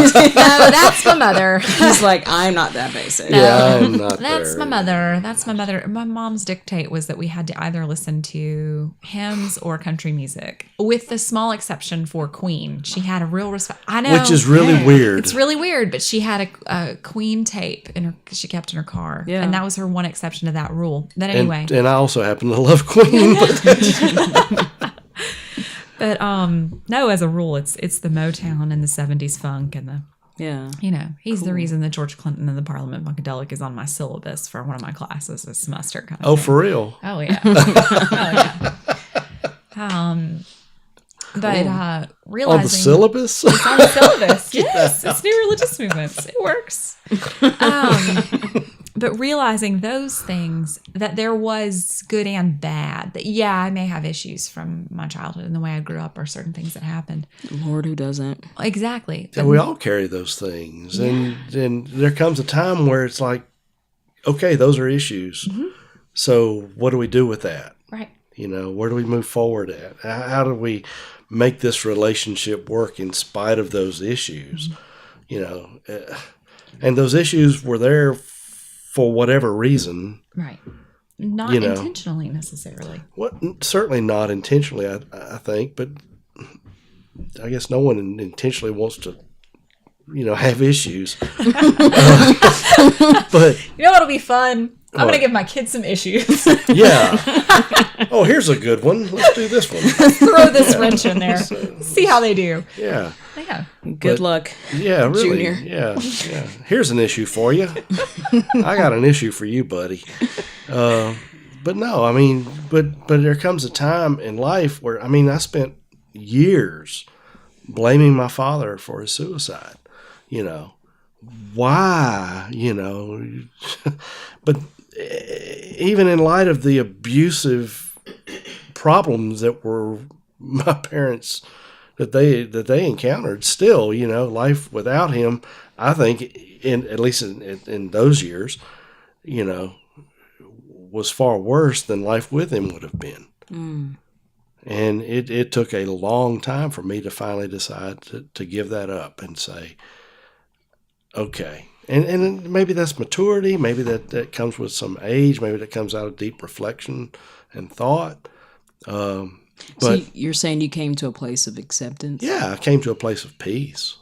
[SPEAKER 2] Zach Brown. No, that's my mother.
[SPEAKER 1] He's like, I'm not that basic.
[SPEAKER 3] Yeah, I'm not
[SPEAKER 2] That's
[SPEAKER 3] there.
[SPEAKER 2] my mother. That's my mother. My mom's dictate was that we had to either listen to hymns or country music, with the small exception for Queen. She had a real respect. I know,
[SPEAKER 3] Which is really weird.
[SPEAKER 2] It's really weird, but she had a Queen tape she kept in her car, and that was her one exception to that rule. But anyway,
[SPEAKER 3] and I also happen to love Queen.
[SPEAKER 2] But no, as a rule, it's the Motown and the 70s funk and the he's the reason that George Clinton and the Parliament Funkadelic is on my syllabus for one of my classes this semester. Kind of thing.
[SPEAKER 3] For real?
[SPEAKER 2] Oh yeah. Oh yeah. But realizing
[SPEAKER 3] On the syllabus?
[SPEAKER 2] it's on the syllabus. Yes, it's New Religious Movements. It works. But realizing those things, that there was good and bad, that I may have issues from my childhood and the way I grew up, or certain things that happened.
[SPEAKER 1] Lord, who doesn't?
[SPEAKER 2] Exactly.
[SPEAKER 3] And we all carry those things. And there comes a time where it's like, okay, those are issues. Mm-hmm. So what do we do with that?
[SPEAKER 2] Right.
[SPEAKER 3] Where do we move forward at? How do we make this relationship work in spite of those issues? Mm-hmm. And those issues were there for whatever reason.
[SPEAKER 2] Right. Not intentionally necessarily.
[SPEAKER 3] Certainly not intentionally, I think, but I guess no one intentionally wants to, have issues. But
[SPEAKER 2] what'll be fun? I'm going to give my kids some issues.
[SPEAKER 3] Yeah. Oh, here's a good one. Let's do this one.
[SPEAKER 2] Throw this wrench in there. See how they do.
[SPEAKER 3] Yeah.
[SPEAKER 2] Yeah.
[SPEAKER 1] Good luck.
[SPEAKER 3] Yeah, really.
[SPEAKER 1] Junior.
[SPEAKER 3] Yeah. Here's an issue for you. I got an issue for you, buddy. But no, I mean, but there comes a time in life where, I spent years blaming my father for his suicide. Why? But even in light of the abusive problems that were my parents that they encountered, still, life without him, I think, at least in those years, was far worse than life with him would have been. And it took a long time for me to finally decide to give that up and say, okay. And maybe that's maturity. Maybe that comes with some age. Maybe that comes out of deep reflection and thought.
[SPEAKER 1] So
[SPEAKER 3] But
[SPEAKER 1] you're saying you came to a place of acceptance?
[SPEAKER 3] yeah, I came to a place of peace.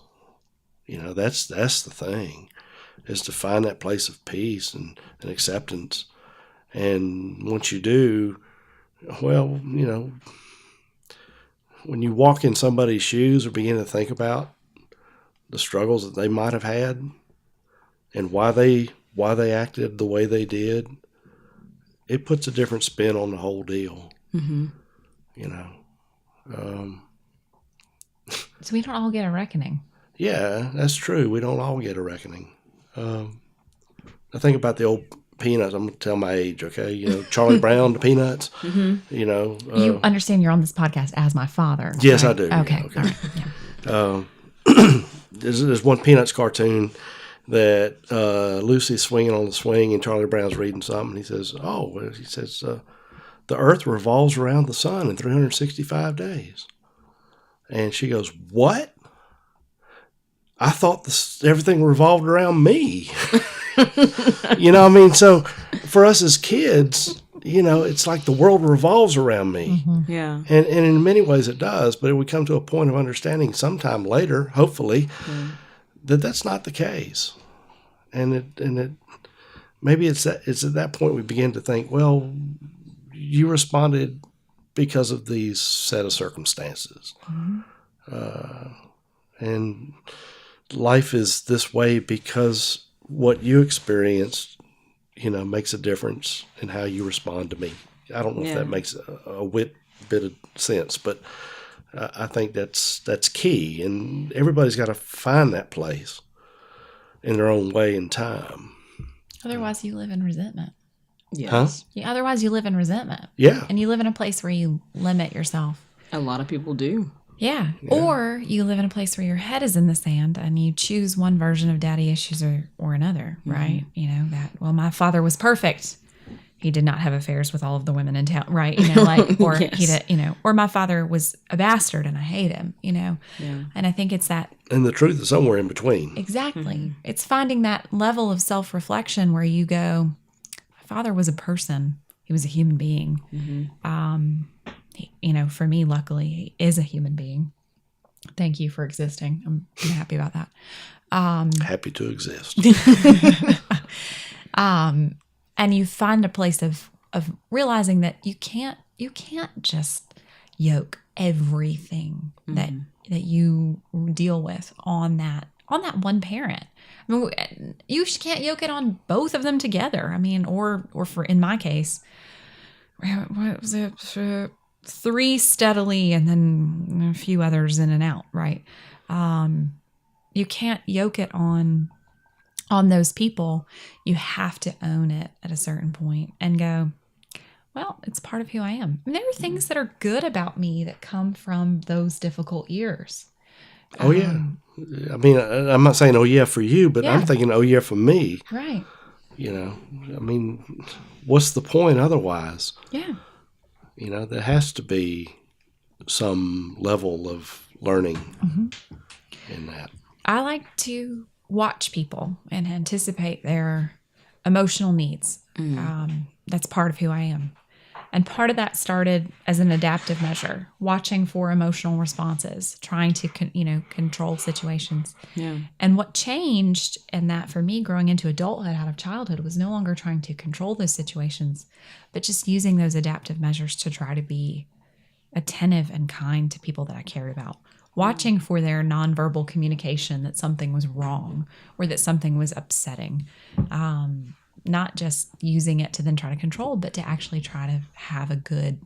[SPEAKER 3] That's the thing, is to find that place of peace and acceptance. And once you do, well, when you walk in somebody's shoes or begin to think about the struggles that they might have had and why they acted the way they did, it puts a different spin on the whole deal.
[SPEAKER 1] Mm-hmm.
[SPEAKER 2] So we don't all get a reckoning.
[SPEAKER 3] Yeah, that's true. We don't all get a reckoning. I think about the old Peanuts. I'm going to tell my age, okay? Charlie Brown, the Peanuts.
[SPEAKER 1] Mm-hmm.
[SPEAKER 2] You understand you're on this podcast as my father.
[SPEAKER 3] Yes,
[SPEAKER 2] right?
[SPEAKER 3] I do.
[SPEAKER 2] Okay.
[SPEAKER 3] Yeah, all right. Yeah. There's one Peanuts cartoon that Lucy's swinging on the swing and Charlie Brown's reading something. He says, the earth revolves around the sun in 365 days. And she goes, what? I thought everything revolved around me. So for us as kids, it's like the world revolves around me.
[SPEAKER 2] Mm-hmm.
[SPEAKER 1] Yeah.
[SPEAKER 3] And in many ways it does, but we come to a point of understanding sometime later, hopefully, that's not the case. And maybe it's at that point we begin to think, well, you responded because of these set of circumstances.
[SPEAKER 2] Mm-hmm.
[SPEAKER 3] And life is this way because what you experienced, makes a difference in how you respond to me. I don't know if that makes a bit of sense, but I think that's key. And everybody's got to find that place in their own way and time.
[SPEAKER 2] Otherwise, you live in resentment.
[SPEAKER 1] Yes.
[SPEAKER 3] Huh?
[SPEAKER 2] Yeah, otherwise, you live in resentment.
[SPEAKER 3] Yeah.
[SPEAKER 2] And you live in a place where you limit yourself.
[SPEAKER 1] A lot of people do.
[SPEAKER 2] Yeah. Or you live in a place where your head is in the sand and you choose one version of daddy issues or another, right? My father was perfect. He did not have affairs with all of the women in town, right? Or
[SPEAKER 1] Yes.
[SPEAKER 2] he did, or my father was a bastard and I hate him,
[SPEAKER 1] Yeah.
[SPEAKER 2] And I think it's that.
[SPEAKER 3] And the truth is somewhere in between.
[SPEAKER 2] Exactly.
[SPEAKER 1] Mm-hmm.
[SPEAKER 2] It's finding that level of self-reflection where you go, my father was a person. He was a human being.
[SPEAKER 1] Mm-hmm.
[SPEAKER 2] For me, luckily, he is a human being. Thank you for existing. I'm happy about that.
[SPEAKER 3] Happy to exist.
[SPEAKER 2] And you find a place of realizing that you can't just yoke everything that you deal with on that one parent. I mean, you can't yoke it on both of them together. I mean, or for in my case, what was it? 3 steadily and then a few others in and out, right? You can't yoke it on those people. You have to own it at a certain point and go, well, it's part of who I am. And there are things that are good about me that come from those difficult years.
[SPEAKER 3] Oh, yeah. I mean, I'm not saying, oh, yeah, for you, but I'm thinking, oh, yeah, for me.
[SPEAKER 2] Right.
[SPEAKER 3] I mean, what's the point otherwise?
[SPEAKER 2] Yeah.
[SPEAKER 3] There has to be some level of learning in that.
[SPEAKER 2] I like to watch people and anticipate their emotional needs. That's part of who I am. And part of that started as an adaptive measure, watching for emotional responses, trying to, control situations.
[SPEAKER 1] Yeah.
[SPEAKER 2] And what changed in that for me growing into adulthood out of childhood was no longer trying to control those situations, but just using those adaptive measures to try to be attentive and kind to people that I cared about. Watching for their nonverbal communication that something was wrong or that something was upsetting. Not just using it to then try to control, but to actually try to have a good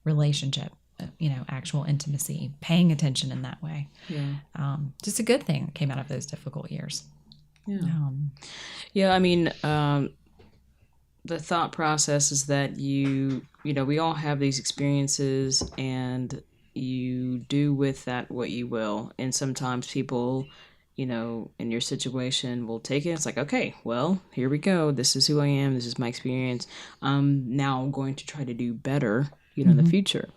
[SPEAKER 2] relationship, actual intimacy, paying attention in that way.
[SPEAKER 1] Yeah.
[SPEAKER 2] Just a good thing that came out of those difficult years.
[SPEAKER 1] Yeah. I mean, the thought process is that we all have these experiences and you do with that what you will. And sometimes people, in your situation will take it. It's like, okay, well, here we go. This is who I am. This is my experience. I'm now going to try to do better, in the future.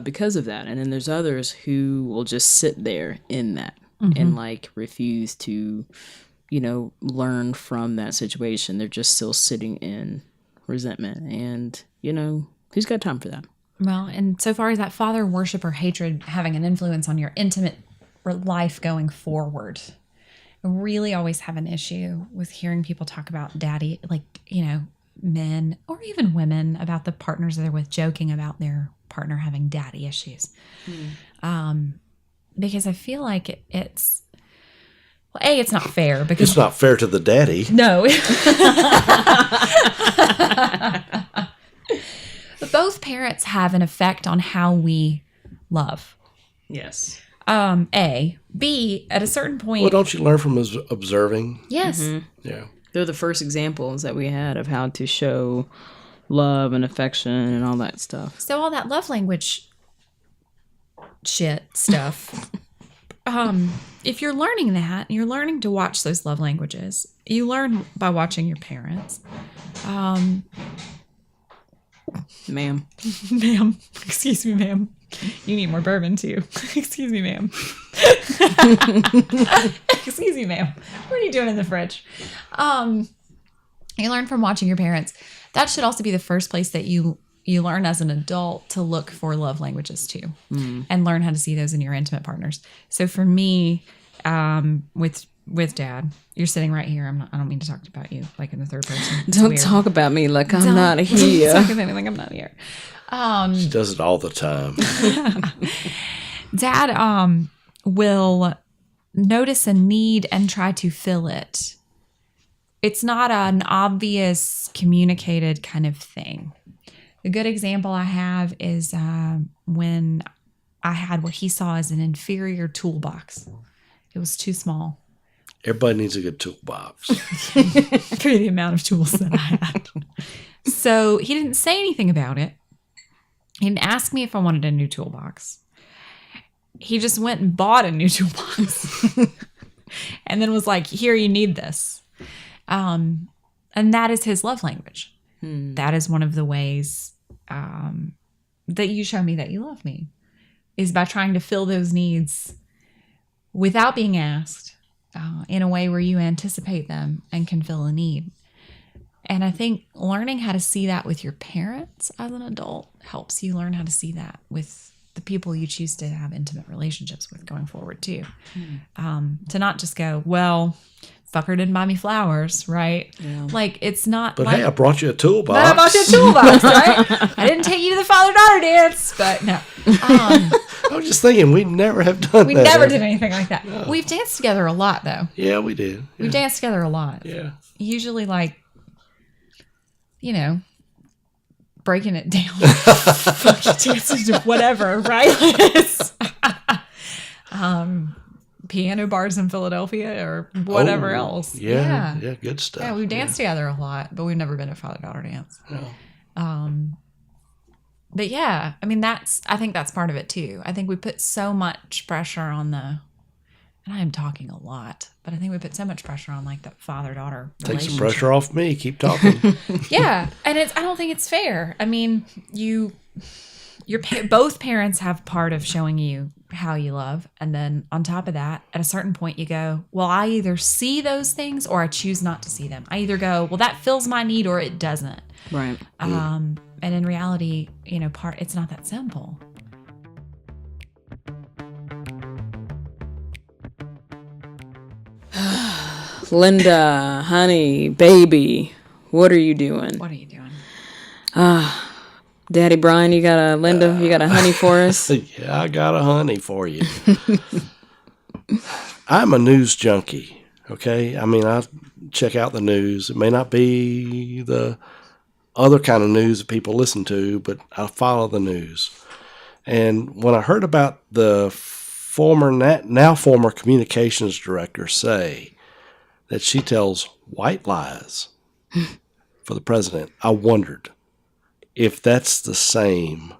[SPEAKER 1] because of that. And then there's others who will just sit there in that and like refuse to, learn from that situation. They're just still sitting in resentment. And, who's got time for that?
[SPEAKER 2] Well, and so far as that father worship or hatred having an influence on your intimate life going forward, I really always have an issue with hearing people talk about daddy, like, men or even women, about the partners they're with joking about their partner having daddy issues. Because I feel like it's, well, it's not fair because
[SPEAKER 3] It's not fair to the daddy.
[SPEAKER 2] no. But both parents have an effect on how we love.
[SPEAKER 1] Yes.
[SPEAKER 2] A. B, at a certain point.
[SPEAKER 3] Well, don't you learn from observing?
[SPEAKER 2] Yes.
[SPEAKER 3] Yeah.
[SPEAKER 1] They're the first examples that we had of how to show love and affection and all that stuff.
[SPEAKER 2] So all that love language shit stuff. If you're learning that, you're learning to watch those love languages. You learn by watching your parents.
[SPEAKER 1] Ma'am.
[SPEAKER 2] Ma'am. Excuse me, ma'am. You need more bourbon too. Excuse me, ma'am. Excuse me, ma'am. What are you doing in the fridge? You learn from watching your parents. That should also be the first place that you learn as an adult to look for love languages too, and learn how to see those in your intimate partners. So for me, with Dad, you're sitting right here. I don't mean to talk about you like in the third person. It's
[SPEAKER 1] Don't
[SPEAKER 2] weird.
[SPEAKER 1] talk about me like I'm not here.
[SPEAKER 2] Talk about me like I'm not here.
[SPEAKER 3] She does it all the time.
[SPEAKER 2] Dad will notice a need and try to fill it. It's not an obvious communicated kind of thing. A good example I have is when I had what he saw as an inferior toolbox. It was too small.
[SPEAKER 3] Everybody needs a good toolbox.
[SPEAKER 2] For the amount of tools that I had. So he didn't say anything about it. He didn't ask me if I wanted a new toolbox. He just went and bought a new toolbox. And then was like, here, you need this. And that is his love language. That is one of the ways that you show me that you love me, is by trying to fill those needs without being asked, in a way where you anticipate them and can fill a need. And I think learning how to see that with your parents as an adult helps you learn how to see that with the people you choose to have intimate relationships with going forward too. To not just go, well, fucker didn't buy me flowers, right? Yeah. Like, it's not
[SPEAKER 3] But
[SPEAKER 2] like,
[SPEAKER 3] hey, I brought you a toolbox.
[SPEAKER 2] I bought you a toolbox, right? I didn't take you to the father-daughter dance, but no.
[SPEAKER 3] I was just thinking, we never have done
[SPEAKER 2] We
[SPEAKER 3] that.
[SPEAKER 2] never did anything like that. No. We've danced together a lot, though.
[SPEAKER 3] Yeah, we did. Yeah.
[SPEAKER 2] We've danced together a lot.
[SPEAKER 3] Yeah.
[SPEAKER 2] Usually, like, breaking it down. Dancing to whatever, right? Piano bars in Philadelphia or whatever else.
[SPEAKER 3] Yeah, good stuff.
[SPEAKER 2] Yeah, we've danced together a lot, but we've never been a father-daughter dance.
[SPEAKER 3] No.
[SPEAKER 2] But yeah, I mean, I think that's part of it too. I think we put so much pressure on and I am talking a lot, but I think we put so much pressure on like the father-daughter
[SPEAKER 3] Take
[SPEAKER 2] relationship.
[SPEAKER 3] some pressure off me. Keep talking.
[SPEAKER 2] Yeah, and I don't think it's fair. I mean, both parents have part of showing you how you love, and then on top of that, at a certain point, you go, well, I either see those things or I choose not to see them. I either go, well, that fills my need, or it doesn't.
[SPEAKER 1] Right.
[SPEAKER 2] And in reality, it's not that simple.
[SPEAKER 1] Linda, honey, baby, what are you doing?
[SPEAKER 2] What are you doing?
[SPEAKER 1] Daddy Brian, you got a Linda, you got a honey for us?
[SPEAKER 3] Yeah, I got a honey for you. I'm a news junkie, okay? I mean, I check out the news. It may not be the other kind of news that people listen to, but I follow the news. And when I heard about the now former communications director say that she tells white lies for the president, I wondered if that's the same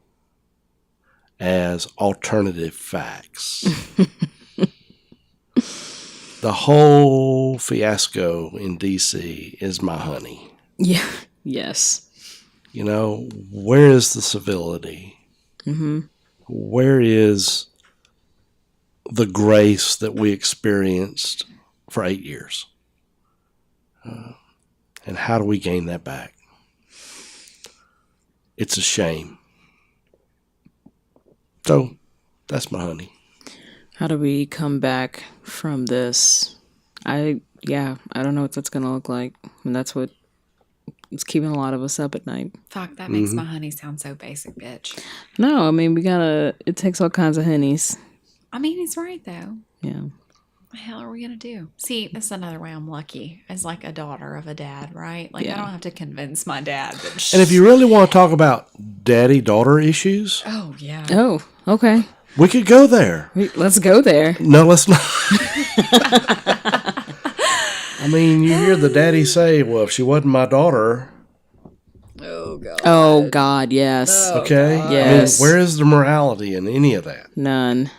[SPEAKER 3] as alternative facts. The whole fiasco in D.C. is my honey.
[SPEAKER 1] Yeah. Yes.
[SPEAKER 3] Where is the civility? where is the grace that we experienced for 8 years? And how do we gain that back? It's a shame. So that's my honey.
[SPEAKER 1] How do we come back from this? I don't know what that's gonna look like. And that's what it's keeping a lot of us up at night.
[SPEAKER 2] Fuck, that makes my honey sound so basic, bitch.
[SPEAKER 1] No, I mean it takes all kinds of honeys.
[SPEAKER 2] I mean, he's right though.
[SPEAKER 1] Yeah.
[SPEAKER 2] What the hell are we gonna do? See, that's another way I'm lucky as like a daughter of a dad, right? Like I don't have to convince my dad. That
[SPEAKER 3] And if you really want to talk about daddy-daughter issues,
[SPEAKER 2] oh yeah.
[SPEAKER 1] Oh, okay.
[SPEAKER 3] we could go there.
[SPEAKER 1] Let's go there.
[SPEAKER 3] No, let's not. I mean, you hear the daddy say, well, if she wasn't my daughter.
[SPEAKER 2] Oh god.
[SPEAKER 1] Oh God, yes.
[SPEAKER 3] Okay?
[SPEAKER 1] Yes.
[SPEAKER 3] I mean, where is the morality in any of that?
[SPEAKER 1] None.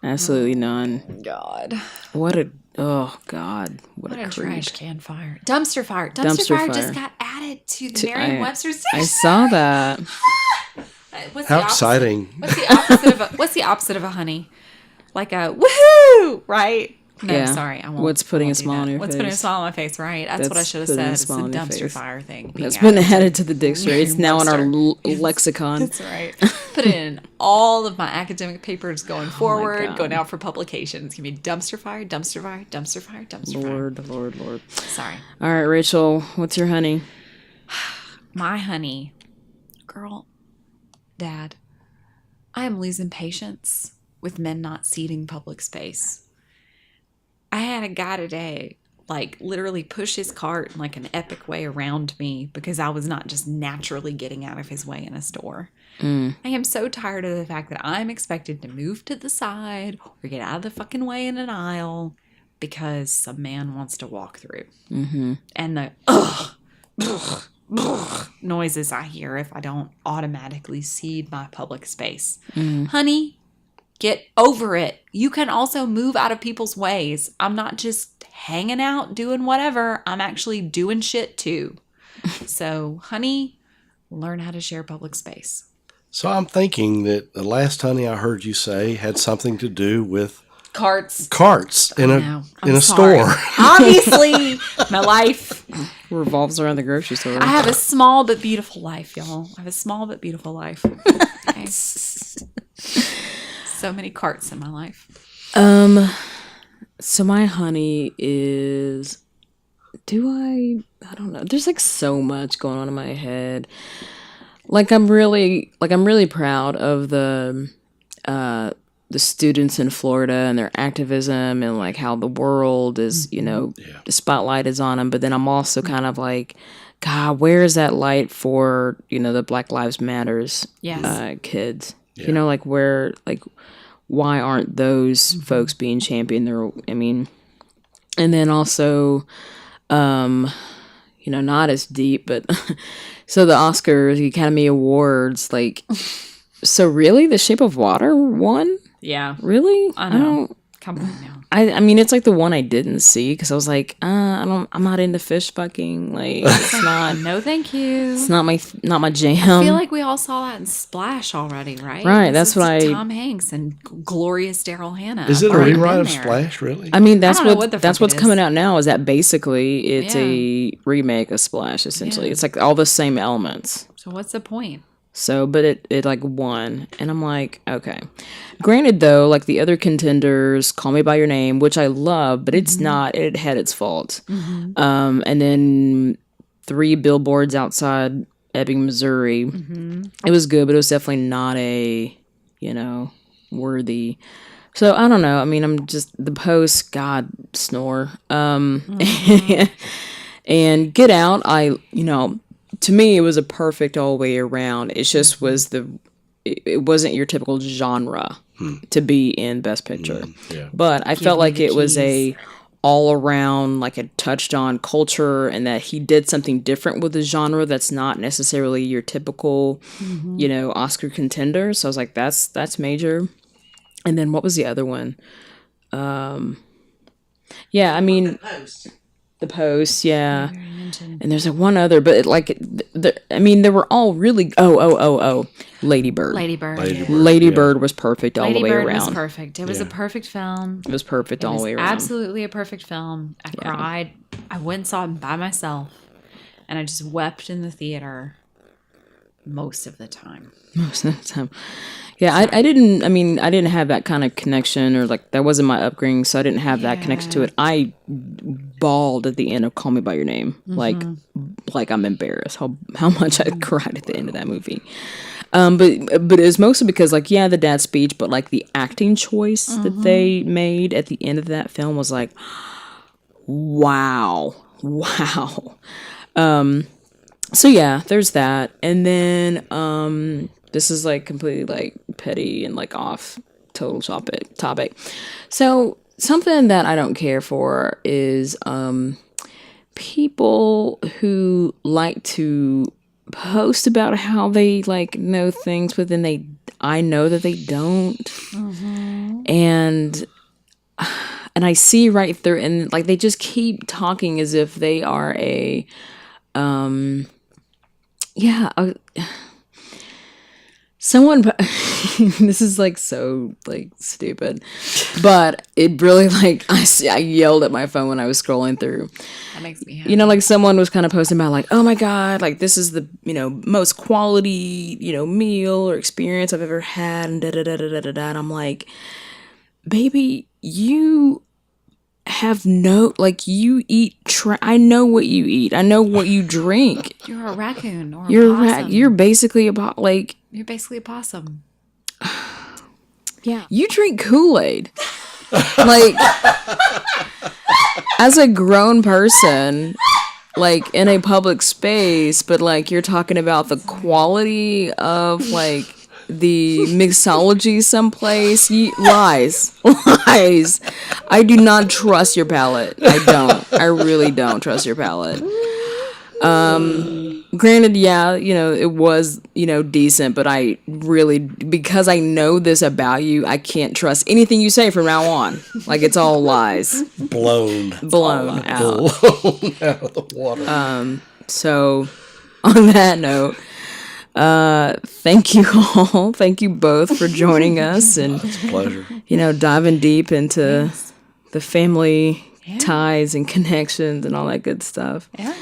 [SPEAKER 1] Absolutely none.
[SPEAKER 2] God.
[SPEAKER 1] What a God. What a
[SPEAKER 2] What a
[SPEAKER 1] creep.
[SPEAKER 2] trash can fire. Dumpster fire.
[SPEAKER 1] Dumpster
[SPEAKER 2] Dumpster fire just
[SPEAKER 1] fire.
[SPEAKER 2] got added to the Merriam-Webster's
[SPEAKER 1] I saw that.
[SPEAKER 2] What's
[SPEAKER 3] How
[SPEAKER 2] the opposite?
[SPEAKER 3] exciting.
[SPEAKER 2] What's the opposite of a honey? Like a woohoo, right? No,
[SPEAKER 1] Yeah.
[SPEAKER 2] sorry, I won't.
[SPEAKER 1] What's putting
[SPEAKER 2] I
[SPEAKER 1] a
[SPEAKER 2] won't do
[SPEAKER 1] smile on
[SPEAKER 2] that.
[SPEAKER 1] your
[SPEAKER 2] What's putting a
[SPEAKER 1] face?
[SPEAKER 2] smile on my face? Right. That's what I
[SPEAKER 1] That's
[SPEAKER 2] should have
[SPEAKER 1] putting a
[SPEAKER 2] said. It's
[SPEAKER 1] smile
[SPEAKER 2] the
[SPEAKER 1] on your
[SPEAKER 2] dumpster
[SPEAKER 1] face.
[SPEAKER 2] fire thing.
[SPEAKER 1] That's been added to the dictionary. It's now in our
[SPEAKER 2] Merriam-Webster.
[SPEAKER 1] lexicon.
[SPEAKER 2] That's right. Put it in all of my academic papers going forward,
[SPEAKER 1] God.
[SPEAKER 2] going out for publications. Give me dumpster fire, dumpster fire, dumpster fire, dumpster fire.
[SPEAKER 1] Lord.
[SPEAKER 2] Sorry.
[SPEAKER 1] All right, Rachel, what's your honey?
[SPEAKER 2] My honey, girl, dad, I am losing patience with men not ceding public space. I had a guy today, like, literally push his cart in, like, an epic way around me because I was not just naturally getting out of his way in a store. I am so tired of the fact that I'm expected to move to the side or get out of the fucking way in an aisle because some man wants to walk through. Mm-hmm. And the noises I hear if I don't automatically cede my public space. Honey, get over it. You can also move out of people's ways. I'm not just hanging out doing whatever. I'm actually doing shit too. So, honey, learn how to share public space.
[SPEAKER 3] So I'm thinking that the last honey I heard you say had something to do with
[SPEAKER 2] Carts.
[SPEAKER 3] carts in
[SPEAKER 2] No, I'm
[SPEAKER 3] a
[SPEAKER 2] sorry.
[SPEAKER 3] store.
[SPEAKER 2] Obviously, my life.
[SPEAKER 1] Revolves around the grocery store.
[SPEAKER 2] I have a small but beautiful life, y'all. I have a small but beautiful life. Okay? So many carts in my life.
[SPEAKER 1] So my honey is, I don't know. There's like so much going on in my head. I'm really proud of the students in Florida and their activism and like how the world is, the spotlight is on them. But then I'm also kind of like, God, where is that light for, the Black Lives Matters kids?
[SPEAKER 3] Yeah.
[SPEAKER 1] Why aren't those folks being championed? And then also, not as deep, but so the Oscars, the Academy Awards, so really The Shape of Water won?
[SPEAKER 2] Yeah.
[SPEAKER 1] Really?
[SPEAKER 2] I know. Come on now.
[SPEAKER 1] I mean, it's like the one I didn't see because I was like, I'm not into fish fucking. Like, it's not.
[SPEAKER 2] No, thank you.
[SPEAKER 1] It's not my jam.
[SPEAKER 2] I feel like we all saw that in Splash already, right?
[SPEAKER 1] Right,
[SPEAKER 2] This
[SPEAKER 1] that's
[SPEAKER 2] is
[SPEAKER 1] what
[SPEAKER 2] Tom Hanks and glorious Daryl Hannah.
[SPEAKER 3] Is it a
[SPEAKER 2] already
[SPEAKER 3] rewrite
[SPEAKER 2] been
[SPEAKER 3] of
[SPEAKER 2] there.
[SPEAKER 3] Splash, really?
[SPEAKER 1] I mean, that's
[SPEAKER 2] I don't know what the
[SPEAKER 1] that's
[SPEAKER 2] fuck
[SPEAKER 1] what's
[SPEAKER 2] it is.
[SPEAKER 1] coming out now. Is that basically it's
[SPEAKER 2] Yeah.
[SPEAKER 1] a remake of Splash? Essentially,
[SPEAKER 2] Yeah.
[SPEAKER 1] it's like all the same elements.
[SPEAKER 2] So what's the point?
[SPEAKER 1] So, but it like won, and I'm like, okay. Granted, though, like the other contenders, Call Me by Your Name, which I love, but it's not. It had its faults. And then 3 Billboards Outside Ebbing, Missouri. It was good, but it was definitely not a, worthy. So I don't know. I mean, I'm just the Post. God, snore. And Get Out. To me, it was a perfect all way around. It just was it wasn't your typical genre to be in Best Picture.
[SPEAKER 3] Yeah.
[SPEAKER 1] But I felt
[SPEAKER 2] me
[SPEAKER 1] like
[SPEAKER 2] the
[SPEAKER 1] it was
[SPEAKER 2] keys.
[SPEAKER 1] a all around, like it touched on culture and that he did something different with the genre that's not necessarily your typical, Oscar contender. So I was like, that's major. And then what was the other one? Yeah, I mean, The Post, yeah.
[SPEAKER 2] You already mentioned.
[SPEAKER 1] And there's one other, but they were all really. Lady Bird.
[SPEAKER 2] Lady Bird.
[SPEAKER 1] Lady Bird was perfect all the way
[SPEAKER 2] Lady Bird
[SPEAKER 1] around.
[SPEAKER 2] was perfect. It was a perfect film.
[SPEAKER 1] It was perfect all the way around.
[SPEAKER 2] Absolutely a perfect film. I cried. I went and saw it by myself, and I just wept in the theater most of the time.
[SPEAKER 1] Most of the time. Yeah, I didn't have that kind of connection, or like that wasn't my upbringing, so I didn't have that connection to it. I bawled at the end of Call Me by Your Name, like I'm embarrassed how much I cried at the end of that movie. But it was mostly because like the dad speech, but like the acting choice that they made at the end of that film was like, wow. So yeah, there's that, and then this is like completely like petty and like off total topic. So something that I don't care for is people who like to post about how they like know things, but then I know that they don't, and I see right through, and like they just keep talking as if they are someone. This is like so like stupid, but it really like I yelled at my phone when I was scrolling through.
[SPEAKER 2] That makes me happy.
[SPEAKER 1] Like someone was kind of posting about like, oh my god, like this is the most quality meal or experience I've ever had, and da da da da da da. And I'm like, baby, you have no, like, you eat I know what you eat. I know what you drink.
[SPEAKER 2] You're a raccoon or a possum.
[SPEAKER 1] You're basically
[SPEAKER 2] You're basically a possum.
[SPEAKER 1] Yeah. You drink Kool-Aid. Like, as a grown person, like, in a public space, but, like, you're talking about the quality of, like, the mixology someplace. Lies. I do not trust your palate. I really don't trust your palate. Granted, it was, decent, but I really, because I know this about you, I can't trust anything you say from now on. Like, it's all lies.
[SPEAKER 3] Blown
[SPEAKER 1] out.
[SPEAKER 3] Blown out of the water.
[SPEAKER 1] So, on that note, thank you all. Thank you both for joining us and
[SPEAKER 3] It's a pleasure.
[SPEAKER 1] Diving deep into the family ties and connections and all that good stuff.
[SPEAKER 2] Yeah.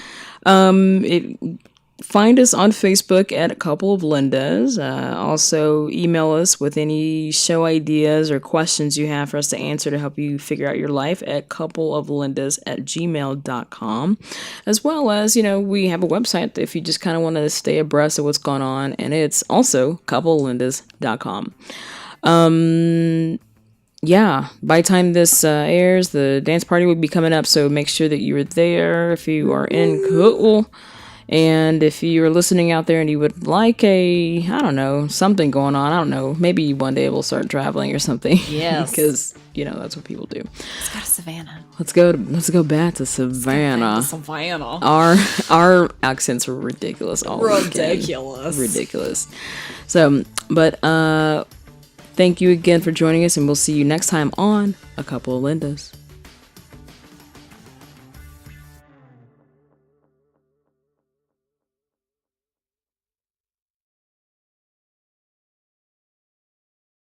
[SPEAKER 1] Find us on Facebook at A Couple of Lindas. Also, email us with any show ideas or questions you have for us to answer to help you figure out your life at coupleoflindas@gmail.com. As well as, we have a website if you just kind of want to stay abreast of what's going on, and it's also coupleoflindas.com. By the time this airs, the dance party will be coming up, so make sure that you are there if you are in Cool. And if you're listening out there and you would like something going on, I don't know, maybe one day we'll start traveling or something.
[SPEAKER 2] Yes.
[SPEAKER 1] Because, that's what people do.
[SPEAKER 2] Let's go to Savannah.
[SPEAKER 1] Let's go back to Savannah. Our accents are ridiculous. Ridiculous. So, but thank you again for joining us, and we'll see you next time on A Couple of Lindas.